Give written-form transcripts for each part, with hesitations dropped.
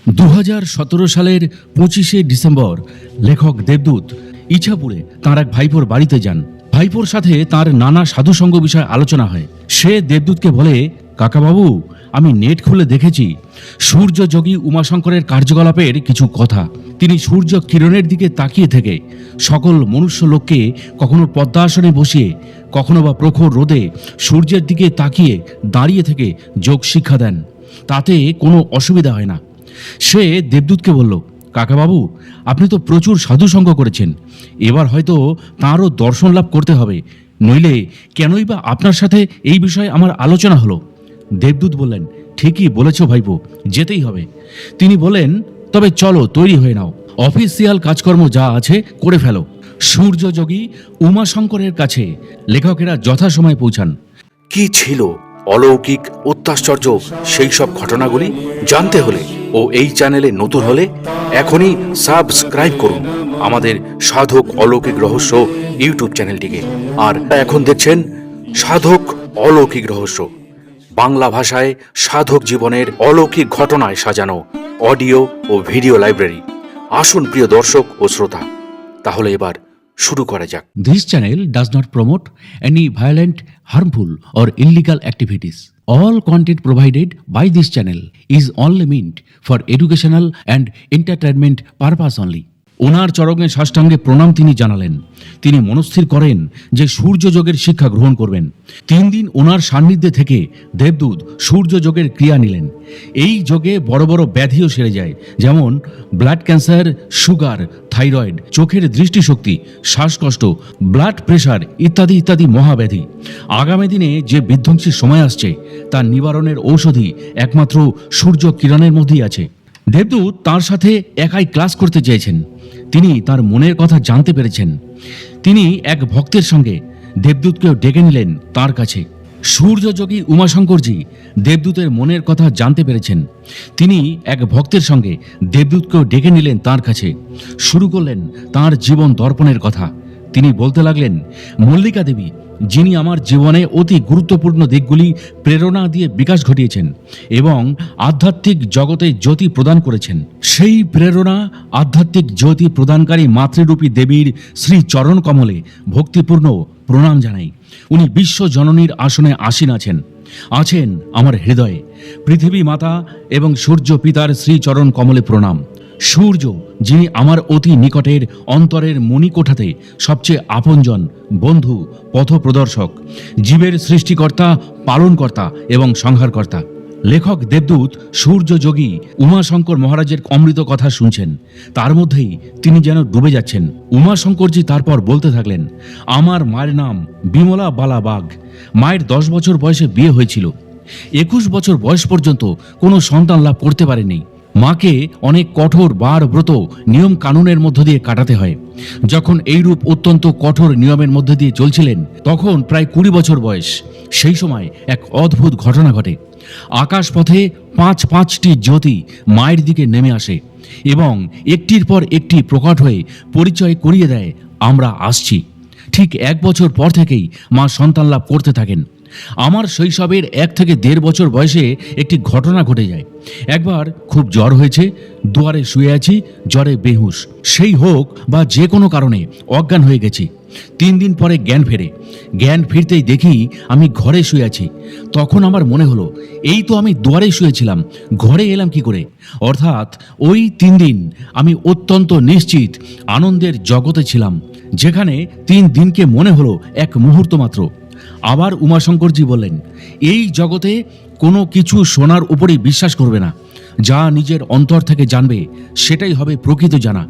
2017 সালের 25শে ডিসেম্বর লেখক দেবদূত ইছাপুরে তাঁর এক ভাইপোর বাড়িতে যান। ভাইপোর সাথে তার নানা সাধুসঙ্গ বিষয়ে আলোচনা হয়। সে দেবদূতকে বলে, কাকাবাবু, আমি নেট খুলে দেখেছি সূর্য যোগী উমাশঙ্করের কার্যকলাপের কিছু কথা। তিনি সূর্য কিরণের দিকে তাকিয়ে থেকে সকল মনুষ্য লোককে কখনো পদ্মাসনে বসিয়ে, কখনো বা প্রখর রোদে সূর্যের দিকে তাকিয়ে দাঁড়িয়ে থেকে যোগ শিক্ষা দেন। তাতে কোনো অসুবিধা হয় না। সে দেবদূতকে বলল, কাকাবাবু, আপনি তো প্রচুর সাধুসঙ্গ করেছেন, এবার হয়তো তাঁরও দর্শন লাভ করতে হবে, নইলে কেনই বা আপনার সাথে এই বিষয়ে আমার আলোচনা হলো। দেবদূত বললেন, ঠিকই বলেছ ভাইপো, যেতেই হবে। তিনি বলেন, তবে চলো, তৈরি হয়ে নাও, অফিসিয়াল কাজকর্ম যা আছে করে ফেলো। সূর্যযোগী উমাশঙ্করের কাছে লেখকেরা যথাসময়ে পৌঁছান। কি ছিল অলৌকিক অত্যাশ্চর্য সেই সব ঘটনাগুলি জানতে হলে ও এই চ্যানেলে নতুন হলে এখনই সাবস্ক্রাইব করুন আমাদের সাধক অলৌকিক রহস্য ইউটিউব চ্যানেলটিকে। আর এখন দেখছেন সাধক অলৌকিক রহস্য, বাংলা ভাষায় সাধক জীবনের অলৌকিক ঘটনায় সাজানো অডিও ও ভিডিও লাইব্রেরি। আসুন প্রিয় দর্শক ও শ্রোতা, তাহলে এবার শুরু করা যাক। This channel does not promote any violent, harmful, or illegal activities. All content provided by this channel is only meant for educational and entertainment purpose only. ওনার চরণে সাষ্টাঙ্গে প্রণাম তিনি জানালেন। তিনি মনস্থির করেন যে সূর্যযোগের শিক্ষা গ্রহণ করবেন। 3 দিন ওনার সান্নিধ্যে থেকে দেবদূত সূর্যযোগের ক্রিয়া নিলেন। এই যোগে বড় বড় ব্যাধিও সেরে যায়, যেমন ব্লাড ক্যান্সার, সুগার, থাইরয়েড, চোখের দৃষ্টিশক্তি, শ্বাসকষ্ট, ব্লাড প্রেশার ইত্যাদি ইত্যাদি মহাব্যাধি। আগামী দিনে যে বিধ্বংসী সময় আসছে তার নিবারণের ঔষধি একমাত্র সূর্য কিরণের মধ্যেই আছে। দেবদূত তার সাথে একাই ক্লাস করতে চেয়েছেন। তিনি তার মনের কথা জানতে পেরেছেন। তিনি এক ভক্তের সঙ্গে দেবদূতকেও ডেকে নিলেন তার কাছে। সূর্যযোগী উমাশঙ্করজি দেবদূতের মনের কথা জানতে পেরেছেন। তিনি এক ভক্তের সঙ্গে দেবদূতকেও ডেকে নিলেন তার কাছে। শুরু করলেন তার জীবন দর্পণের কথা। তিনি বলতে লাগলেন, মল্লিকা দেবী, যিনি আমার জীবনে অতি গুরুত্বপূর্ণ দিকগুলি প্রেরণা দিয়ে বিকাশ ঘটিয়েছেন এবং আধ্যাত্মিক জগতে জ্যোতি প্রদান করেছেন, সেই প্রেরণা আধ্যাত্মিক জ্যোতি প্রদানকারী মাতৃরূপী দেবীর শ্রী চরণ কমলে ভক্তিপূর্ণ প্রণাম জানাই। উনি বিশ্ব জননীর আসনে আসীন আছেন আমার হৃদয়ে। পৃথিবী মাতা এবং সূর্য পিতার শ্রী চরণ কমলে প্রণাম। সূর্য, যিনি আমার অতি নিকটের অন্তরের মণিকোঠাতে সবচেয়ে আপনজন, বন্ধু, পথপ্রদর্শক, জীবের সৃষ্টিকর্তা, পালনকর্তা এবং সংহারকর্তা। লেখক দেবদূত সূর্যযোগী উমাশঙ্কর মহারাজের অমৃত কথা শুনছেন। তার মধ্যেই তিনি যেন ডুবে যাচ্ছেন। উমাশঙ্করজি তারপর বলতে থাকলেন, আমার মায়ের নাম বিমলা বালা বাগ। মায়ের 10 বছর বয়সে বিয়ে হয়েছিল। 21 বছর বয়স পর্যন্ত কোনো সন্তান লাভ করতে পারেনি। মাকে অনেক কঠোর বার ব্রত নিয়ম কানুনের মধ্য দিয়ে কাটাতে হয়। যখন এইরূপ অত্যন্ত কঠোর নিয়মের মধ্যে দিয়ে চলছিলেন, তখন প্রায় 20 বছর বয়স। সেই সময় এক অদ্ভুত ঘটনা ঘটে। আকাশপথে 5টি জ্যোতি মায়ের দিকে নেমে আসে এবং একটির পর একটি প্রকট হয়ে পরিচয় করিয়ে দেয়, আমরা আসছি। ঠিক 1 বছর পর থেকেই মা সন্তান লাভ করতে থাকেন। আমার শৈশবের 1 থেকে 1.5 বছর বয়সে একটি ঘটনা ঘটে যায়। একবার খুব জ্বর হয়েছে, দুয়ারে শুয়ে আছি, জ্বরে বেহুশ। সেই হোক বা যে কোনো কারণে অজ্ঞান হয়ে গেছি। 3 দিন পরে জ্ঞান ফেরে। জ্ঞান ফিরতেই দেখি আমি ঘরে শুয়ে আছি। তখন আমার মনে হলো, এই তো আমি দুয়ারে শুয়েছিলাম, ঘরে এলাম কি করে? অর্থাৎ ওই 3 দিন আমি অত্যন্ত নিশ্চিত আনন্দের জগতে ছিলাম, যেখানে 3 দিনকে মনে হলো এক মুহূর্ত মাত্র। আবার উমাশঙ্করজি বললেন, এই জগতে কোনো কিছু শোনার উপরই বিশ্বাস করবে না। যা নিজের অন্তর থেকে জানবে সেটাই হবে প্রকৃত জানা।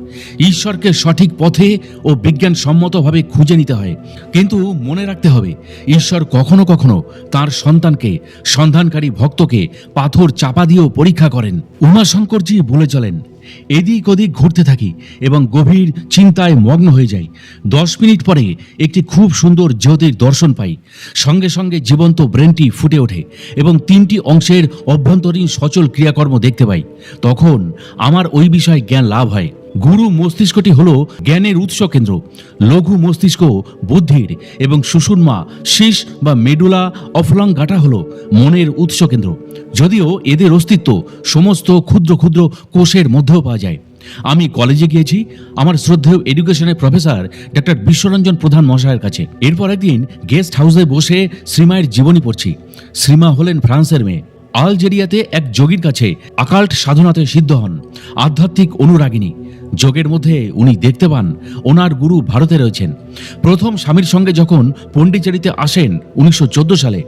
ঈশ্বরকে সঠিক পথে ও বিজ্ঞানসম্মতভাবে খুঁজে নিতে হয়, কিন্তু মনে রাখতে হবে, ঈশ্বর কখনো কখনো তার সন্তানকে, সন্ধানকারী ভক্তকে পাথর চাপা দিয়েও পরীক্ষা করেন। উমাশঙ্করজি বলে চলেন, এদিক ওদিক ঘুরতে থাকি এবং গভীর চিন্তায় মগ্ন হয়ে যাই। 10 মিনিট পরে একটি খুব সুন্দর জ্যোতির দর্শন পাই। সঙ্গে সঙ্গে জীবন্ত ব্রেনটি ফুটে ওঠে এবং 3টি অংশের অভ্যন্তরীণ সচল ক্রিয়াকর্ম দেখতে পাই। তখন আমার ওই বিষয়ে জ্ঞান লাভ হয়। গুরু মস্তিষ্কটি হলো জ্ঞানের উৎস কেন্দ্র, লঘু মস্তিষ্ক বুদ্ধির এবং সুষুম্না শীষ বা মেডুলা অফলাঙ্গাটা হলো মনের উৎস কেন্দ্র। যদিও এদের অস্তিত্ব সমস্ত ক্ষুদ্র ক্ষুদ্র কোষের মধ্যেও পাওয়া যায়। আমি কলেজে গিয়েছি আমার শ্রদ্ধেয় এডুকেশনের প্রফেসর ডক্টর বিশ্বরঞ্জন প্রধান মহাশয়ের কাছে। এরপর একদিন গেস্ট হাউসে বসে শ্রীমায়ের জীবনী পড়ছি। শ্রীমা হলেন ফ্রান্সের মেয়ে। আলজেরিয়াতে এক যোগীর কাছে আকাল্ট সাধনাতে সিদ্ধ হন, আধ্যাত্মিক অনুরাগিনী। যোগের মধ্যে উনি দেখতে পান ওনার গুরু ভারতে রয়েছেন। প্রথম স্বামীর সঙ্গে যখন পণ্ডিচেরিতে আসেন 1914 সালে,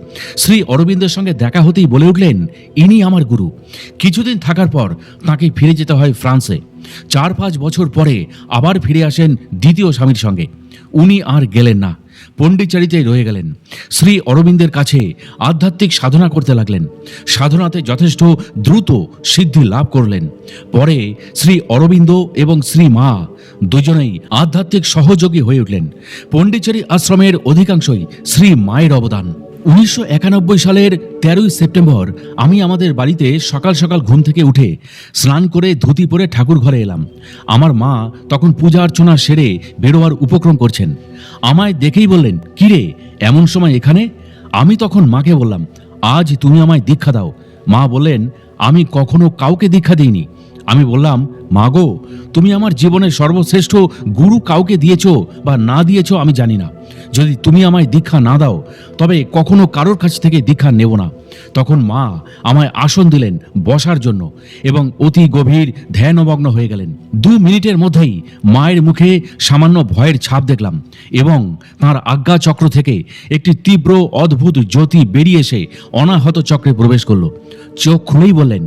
শ্রী অরবিন্দের সঙ্গে দেখা হতেই বলে উঠলেন, ইনি আমার গুরু। কিছুদিন থাকার পর তাকে ফিরে যেতে হয় ফ্রান্সে। 4-5 বছর পরে আবার ফিরে আসেন দ্বিতীয় স্বামীর সঙ্গে। উনি আর গেলেন না, পণ্ডিচেরিতেই রয়ে গেলেন। শ্রী অরবিন্দের কাছে আধ্যাত্মিক সাধনা করতে লাগলেন। সাধনাতে যথেষ্ট দ্রুত সিদ্ধি লাভ করলেন। পরে শ্রী অরবিন্দ এবং শ্রী মা দুজনেই আধ্যাত্মিক সহযোগী হয়ে উঠলেন। পণ্ডিচেরি আশ্রমের অধিকাংশই শ্রী মায়ের অবদান। 1991 সালের 13ই সেপ্টেম্বর আমি আমাদের বাড়িতে সকাল সকাল ঘুম থেকে উঠে স্নান করে ধুতি পরে ঠাকুর ঘরে এলাম। আমার মা তখন পূজা অর্চনা সেরে বেরোয়ার উপক্রম করছেন। আমায় দেখেই বললেন, কিরে এমন সময় এখানে? আমি তখন মাকে বললাম, আজ তুমি আমায় দীক্ষা দাও। মা বললেন, আমি কখনো কাউকে দীক্ষা দিইনি। আমি বললাম, মা গো, তুমি আমার জীবনের সর্বশ্রেষ্ঠ গুরু কাউকে দিয়েছো বা না দিয়েছো আমি জানি না। যদি তুমি আমায় দীক্ষা না দাও তবে কখনো কারোর কাছ থেকে দীক্ষা নেব না। তখন মা আমায় আসন দিলেন বসার জন্য এবং অতি গভীর ধ্যানমগ্ন হয়ে গেলেন। 2 মিনিটের মধ্যেই মায়ের মুখে সামান্য ভয়ের ছাপ দেখলাম এবং তাঁর আজ্ঞা চক্র থেকে একটি তীব্র অদ্ভুত জ্যোতি বেরিয়ে এসে অনাহত চক্রে প্রবেশ করলো। চোখ খুলেই বললেন,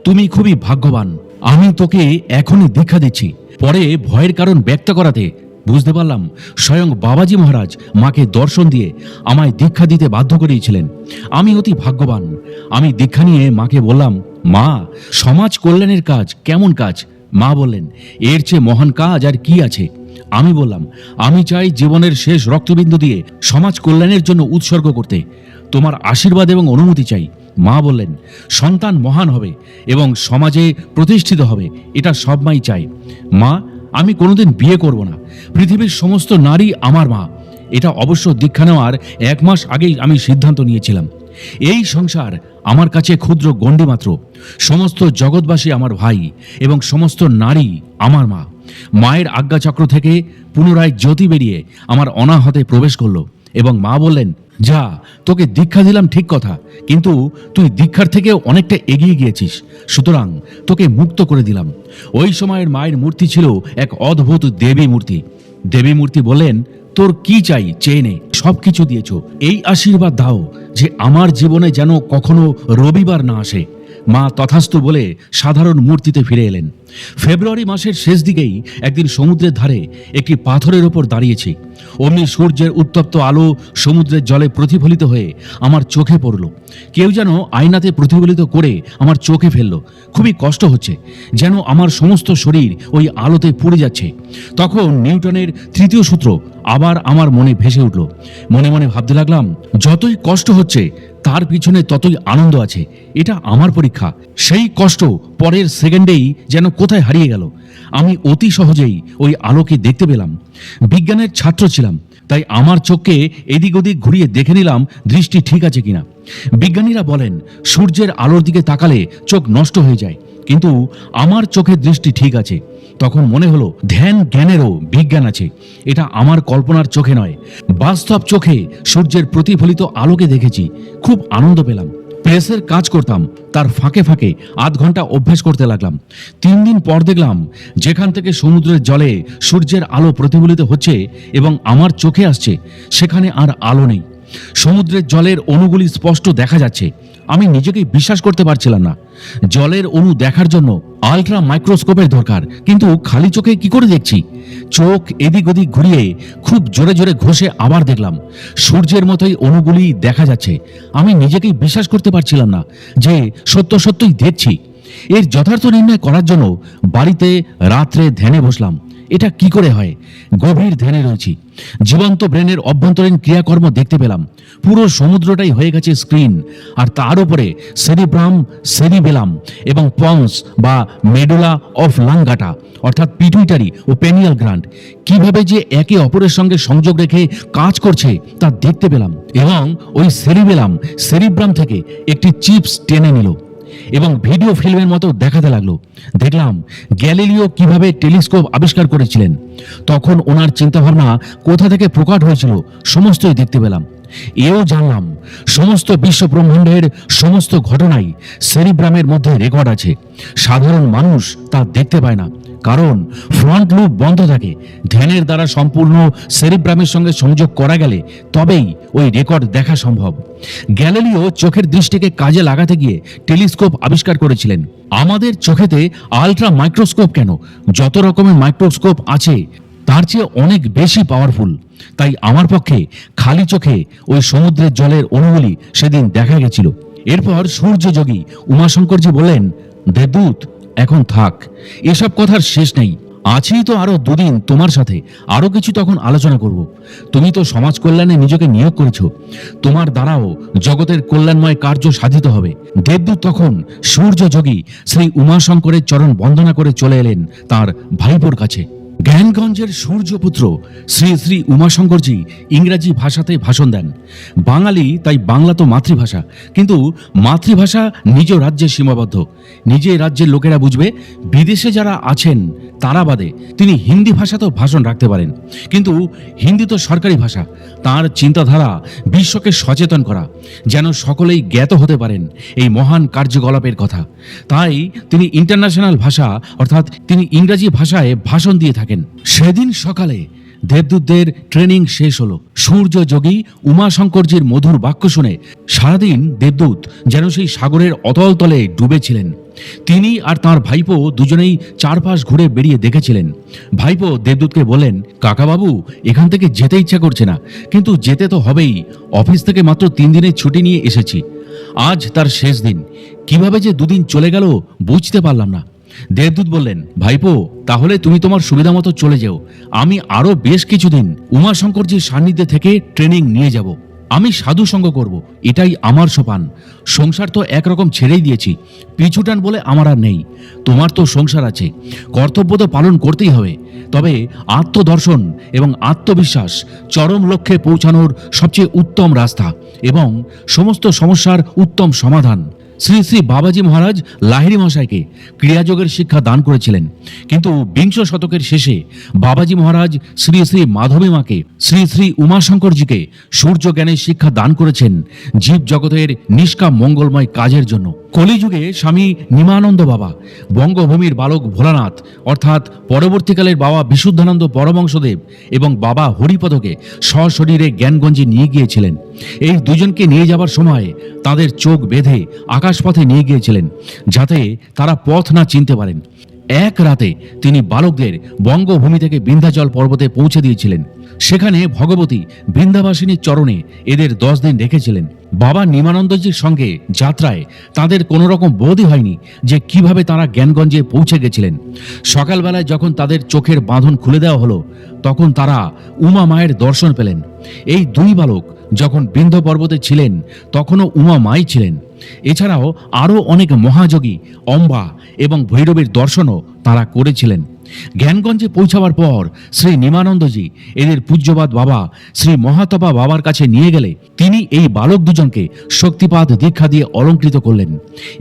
তুমি খুবই ভাগ্যবান, আমি তোকে এখনই দীক্ষা দিচ্ছি। পরে ভয়ের কারণ ব্যক্ত করাতে বুঝতে পারলাম স্বয়ং বাবাজি মহারাজ মাকে দর্শন দিয়ে আমায় দীক্ষা দিতে বাধ্য করিয়েছিলেন। আমি অতি ভাগ্যবান। আমি দীক্ষা নিয়ে মাকে বললাম, মা, সমাজ কল্যাণের কাজ কেমন কাজ? মা বললেন, এর চেয়ে মহান কাজ আর কি আছে? আমি বললাম, আমি চাই জীবনের শেষ রক্তবিন্দু দিয়ে সমাজ কল্যাণের জন্য উৎসর্গ করতে। তোমার আশীর্বাদ এবং অনুমতি চাই। মা বললেন, সন্তান মহান হবে এবং সমাজে প্রতিষ্ঠিত হবে, এটা সব মাই চাই। মা, আমি কোনোদিন বিয়ে করব না। পৃথিবীর সমস্ত নারী আমার মা। এটা অবশ্য দীক্ষা নেওয়ার 1 মাস আগেই আমি সিদ্ধান্ত নিয়েছিলাম। এই সংসার আমার কাছে ক্ষুদ্র গণ্ডি মাত্র। সমস্ত জগৎবাসী আমার ভাই এবং সমস্ত নারী আমার মা। মায়ের আজ্ঞাচক্র থেকে পুনরায় জ্যোতি বেরিয়ে আমার অনাহতে প্রবেশ করলো এবং মা বললেন, যা, তোকে দীক্ষা দিলাম ঠিক কথা, কিন্তু তুই দীক্ষার থেকেও অনেকটা এগিয়ে গিয়েছিস, সুতরাং তোকে মুক্ত করে দিলাম। ওই সময়ের মায়ের মূর্তি ছিল এক অদ্ভুত দেবী মূর্তি। দেবী মূর্তি বললেন, তোর কি চাই চেয়ে নে, সবকিছু দিয়েছ। এই আশীর্বাদ দাও যে আমার জীবনে যেন কখনো রবিবার না আসে। মা তথাস্তু বলে সাধারণ মূর্তিতে ফিরে এলেন। ফেব্রুয়ারি মাসের শেষ দিকেই একদিন সমুদ্রের ধারে একটি পাথরের ওপর দাঁড়িয়েছি। অমনি সূর্যের উত্তপ্ত আলো সমুদ্রের জলে প্রতিফলিত হয়ে আমার চোখে পড়ল। কেউ যেন আয়নাতে প্রতিফলিত করে আমার চোখে ফেলল। খুবই কষ্ট হচ্ছে, যেন আমার সমস্ত শরীর ওই আলোতে পুড়ে যাচ্ছে। তখন নিউটনের 3য় সূত্র আবার আমার মনে ভেসে উঠল। মনে মনে ভাবতে লাগলাম, যতই কষ্ট হচ্ছে তার পিছনে ততই আনন্দ আছে। এটা আমার পরীক্ষা। সেই কষ্ট পরের সেকেন্ডেই যেন কোথায় হারিয়ে গেল। আমি অতি সহজেই ওই আলোকে দেখতে পেলাম। বিজ্ঞানের ছাত্র ছিলাম, তাই আমার চোখকে এদিক ওদিক ঘুরিয়ে দেখে নিলাম দৃষ্টি ঠিক আছে কিনা। বিজ্ঞানীরা বলেন সূর্যের আলোর দিকে তাকালে চোখ নষ্ট হয়ে যায়, কিন্তু আমার চোখের দৃষ্টি ঠিক আছে। তখন মনে হলো ধ্যান জ্ঞানেরও বিজ্ঞান আছে। এটা আমার কল্পনার চোখে নয়, বাস্তব চোখে সূর্যের প্রতিফলিত আলোকে দেখেছি। খুব আনন্দ পেলাম। প্রেসের কাজ করতাম, তার ফাঁকে ফাঁকে আধ ঘন্টা অভ্যাস করতে লাগলাম। 3 দিন পর দেখলাম যেখান থেকে সমুদ্রের জলে সূর্যের আলো প্রতিফলিত হচ্ছে এবং আমার চোখে আসছে, সেখানে আর আলো নেই। সমুদ্রের জলের অণুগুলি স্পষ্ট দেখা যাচ্ছে। আমি নিজেকেই বিশ্বাস করতে পারছিলাম না। জলের অণু দেখার জন্য আলট্রা মাইক্রোস্কোপের দরকার, কিন্তু খালি চোখে কি করে দেখছি? চোখ এদিক ওদিক ঘুরিয়ে খুব জোরে জোরে ঘষে আবার দেখলাম সূর্যের মতোই অণুগুলি দেখা যাচ্ছে। আমি নিজেকেই বিশ্বাস করতে পারছিলাম না যে সত্য সত্যই দেখছি। এর যথার্থ নির্ণয় করার জন্য বাড়িতে রাত্রে ধ্যানে বসলাম এটা কি করে হয়? গভীর ধ্যানে রয়েছি, জীবন্ত ব্রেনের অভ্যন্তরীণ ক্রিয়াকর্ম দেখতে পেলাম। পুরো সমুদ্রটাই হয়ে গেছে স্ক্রিন, আর তার উপরে সেরিব্রাম, সেরিবেলাম এবং পন্স বা মেডুলা অফ লাঙ্গাটা অর্থাৎ পিটুইটারি ও পেনিয়াল গ্ল্যান্ড কিভাবে যে একে অপরের সঙ্গে সংযোগ রেখে কাজ করছে তা দেখতে পেলাম। এবং ওই সেরিবেলাম সেরিব্রাম থেকে একটি চিপস টেনে নিল এবং ভিডিও ফিল্মের মতো দেখাতে লাগলো। দেখলাম গ্যালিলিও কিভাবে টেলিস্কোপ আবিষ্কার করেছিলেন, তখন ওনার চিন্তাভাবনা কোথা থেকে প্রকট হয়েছিল সমস্তই দেখতে পেলাম। এও জানলাম সমস্ত বিশ্ব ব্রহ্মাণ্ডের সমস্ত ঘটনাই সেরিব্রামের মধ্যে রেকর্ড আছে। সাধারণ মানুষ তা দেখতে পায় না, কারণ ফ্রন্ট লুপ বন্ধ থাকে। ধ্যানের দ্বারা সম্পূর্ণ সেরিব্রামের সঙ্গে সংযোগ করা গেলে তবেই ওই রেকর্ড দেখা সম্ভব। গ্যালিলিও চোখের দৃষ্টিকে কাজে লাগাতে গিয়ে টেলিস্কোপ আবিষ্কার করেছিলেন। আমাদের চোখেতে আলট্রা মাইক্রোস্কোপ কেন, যত রকমের মাইক্রোস্কোপ আছে তার চেয়ে অনেক বেশি পাওয়ারফুল। তাই আমার পক্ষে খালি চোখে ওই সমুদ্রের জলের অণুগুলি সেদিন দেখা গেছিল। এরপর সূর্যযোগী উমাশঙ্করজি বললেন, দেবদূত এখন থাক, এসব কথার শেষ নেই। আছি তো আরো দুদিন তোমার সাথে, আরো কিছু তখন আলোচনা করব। তুমি তো সমাজ কল্যাণে নিজেকে নিয়োগ করেছো, তোমার দ্বারাও জগতের কল্যাণময় কার্য সাধিত হবে। দেবদূত তখন সূর্যযোগী শ্রী উমাশঙ্করের চরণ বন্দনা করে চলে এলেন তার ভাইপোর কাছে। জ্ঞানগঞ্জের সূর্যপুত্র শ্রী শ্রী উমাশঙ্করজি ইংরাজি ভাষাতে ভাষণ দেন। বাঙালি, তাই বাংলা তো মাতৃভাষা, কিন্তু মাতৃভাষা নিজ রাজ্যে সীমাবদ্ধ। নিজের রাজ্যের লোকেরা বুঝবে, বিদেশে যারা আছেন তারা বাদে তিনি হিন্দি ভাষাতেও ভাষণ রাখতে পারেন। কিন্তু হিন্দি তো সরকারি ভাষা। তার চিন্তাধারা বিশ্বকে সচেতন করা, যেন সকলেই জ্ঞাত হতে পারেন এই মহান কার্যকলাপের কথা। তাই তিনি ইন্টারন্যাশনাল ভাষা অর্থাৎ তিনি ইংরাজি ভাষায় ভাষণ দিয়ে থাকেন। সেদিন সকালে দেবদূতদের ট্রেনিং শেষ হলো। সূর্যযোগী উমাশঙ্করজির মধুর বাক্য শুনে সারাদিন দেবদূত যেন সেই সাগরের অতল তলে ডুবেছিলেন। তিনি আর তাঁর ভাইপো দুজনেই চারপাশ ঘুরে বেরিয়ে দেখেছিলেন। ভাইপো দেবদূতকে বললেন, কাকাবাবু, এখান থেকে যেতে ইচ্ছা করছে না, কিন্তু যেতে তো হবেই। অফিস থেকে মাত্র 3 দিনের ছুটি নিয়ে এসেছি, আজ তার শেষ দিন। কিভাবে যে দুদিন চলে গেল বুঝতে পারলাম না। দেবদূত বললেন, ভাইপো, তাহলে তুমি তোমার সুবিধা মতো চলে যেও। আমি আরো বেশ কিছুদিন উমাশঙ্করজির সান্নিধ্যে থেকে ট্রেনিং নিয়ে যাব। আমি সাধু সঙ্গ করব, এটাই আমার সোপান। সংসার তো একরকম ছেড়েই দিয়েছি, পিছুটান বলে আমার আর নেই। তোমার তো সংসার আছে, কর্তব্য তো পালন করতেই হবে। তবে আত্মদর্শন এবং আত্মবিশ্বাস চরম লক্ষ্যে পৌঁছানোর সবচেয়ে উত্তম রাস্তা এবং সমস্ত সমস্যার উত্তম সমাধান। শ্রী শ্রী বাবাজি মহারাজ লাহিড়ী মশাইকে ক্রিয়াযোগের শিক্ষা দান করেছিলেন, কিন্তু 20 শতকের শেষে বাবাজি মহারাজ শ্রী শ্রী মাধবী মাকে, শ্রী শ্রী উমাশঙ্করজিকে সূর্য জ্ঞানের শিক্ষা দান করেছেন জীব জগতের নিষ্কাম মঙ্গলময় কাজের জন্য। কলিযুগে স্বামী নিমানন্দ বাবা, বঙ্গভূমির বালক ভোলানাথ অর্থাৎ পরবর্তীকালের বাবা বিশুদ্ধানন্দ পরমহংসদেব এবং বাবা হরিপদকে সশরীরে জ্ঞানগঞ্জে নিয়ে গিয়েছিলেন। এই দুজনকে নিয়ে যাবার সময় তাদের চোখ বেঁধে আকাশপথে নিয়ে গিয়েছিলেন, যাতে তারা পথ না চিনতে পারেন। এক রাতে তিনি বালকদের বঙ্গভূমি থেকে বিন্ধ্যাচল পর্বতে পৌঁছে দিয়েছিলেন। সেখানে ভগবতী বৃন্দাবাসিনীর চরণে এদের 10 দিন রেখেছিলেন। বাবা নিমানন্দজির সঙ্গে যাত্রায় তাদের কোনো রকম বোধই হয়নি যে কিভাবে তারা জ্ঞানগঞ্জে পৌঁছে গেছিলেন। সকালবেলায় যখন তাদের চোখের বাঁধন খুলে দেওয়া হলো, তখন তারা উমা মায়ের দর্শন পেলেন। এই 2 বালক যখন বিন্ধ্য পর্বতে ছিলেন তখনও উমা মাই ছিলেন। এছাড়াও আরও অনেক মহাযোগী, অম্বা এবং ভৈরবের দর্শনও তারা করেছিলেন। জ্ঞানগঞ্জে পৌঁছাবার পর শ্রী নিমানন্দজি এদের পূজ্যবাদ বাবা শ্রী মহাতপা বাবার কাছে নিয়ে গেলে তিনি এই বালক দুজনকে শক্তিপাত দীক্ষা দিয়ে অলঙ্কৃত করলেন।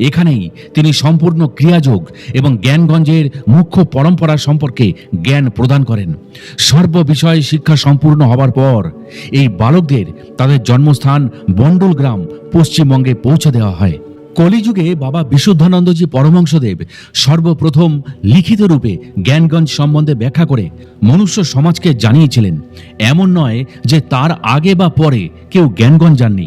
এখানেই তিনি সম্পূর্ণ ক্রিয়াযোগ এবং জ্ঞানগঞ্জের মুখ্য পরম্পরা সম্পর্কে জ্ঞান প্রদান করেন। সর্ব বিষয়ে শিক্ষা সম্পূর্ণ হবার পর এই বালকদের তাদের জন্মস্থান বন্ডল গ্রাম পশ্চিমবঙ্গে পৌঁছে দেওয়া হয়। কলিযুগে বাবা বিশুদ্ধানন্দজি পরমহংসদেব সর্বপ্রথম লিখিত রূপে জ্ঞানগঞ্জ সম্বন্ধে ব্যাখ্যা করে মনুষ্য সমাজকে জানিয়েছিলেন। এমন নয় যে তার আগে বা পরে কেউ জ্ঞানগঞ্জ যাননি।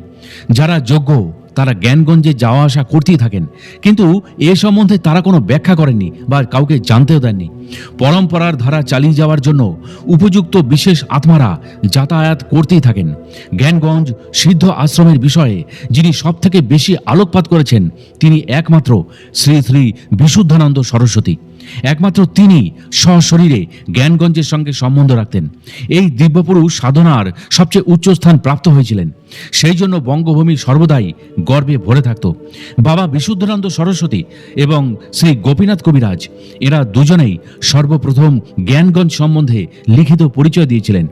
যারা যোগ্য তারা জ্ঞানগঞ্জে যাওয়া আসা করতেই থাকেন, কিন্তু এ সম্বন্ধে তারা কোনো ব্যাখ্যা করেননি বা কাউকে জানতেও দেননি। পরম্পরার ধারা চালিয়ে যাওয়ার জন্য উপযুক্ত বিশেষ আত্মারা যাতায়াত করতেই থাকেন। জ্ঞানগঞ্জ সিদ্ধ আশ্রমের বিষয়ে যিনি সব থেকে বেশি আলোকপাত করেছেন তিনি একমাত্র শ্রী শ্রী বিশুদ্ধানন্দ সরস্বতী। একমাত্র তিনি সশরীরে জ্ঞানগঞ্জের সঙ্গে সম্বন্ধ রাখতেন। এই দিব্যপুরুষ সাধনার সবচেয়ে উচ্চস্থান প্রাপ্ত হয়েছিলেন। সেই জন্য বঙ্গভূমি সর্বদাই গর্বে ভরে থাকত। বাবা বিশুদ্ধানন্দ সরস্বতী এবং শ্রী গোপীনাথ কবিরাজ এরা দুজনেই সর্বপ্রথম জ্ঞানগঞ্জ সম্বন্ধে লিখিত পরিচয় দিয়েছিলেন।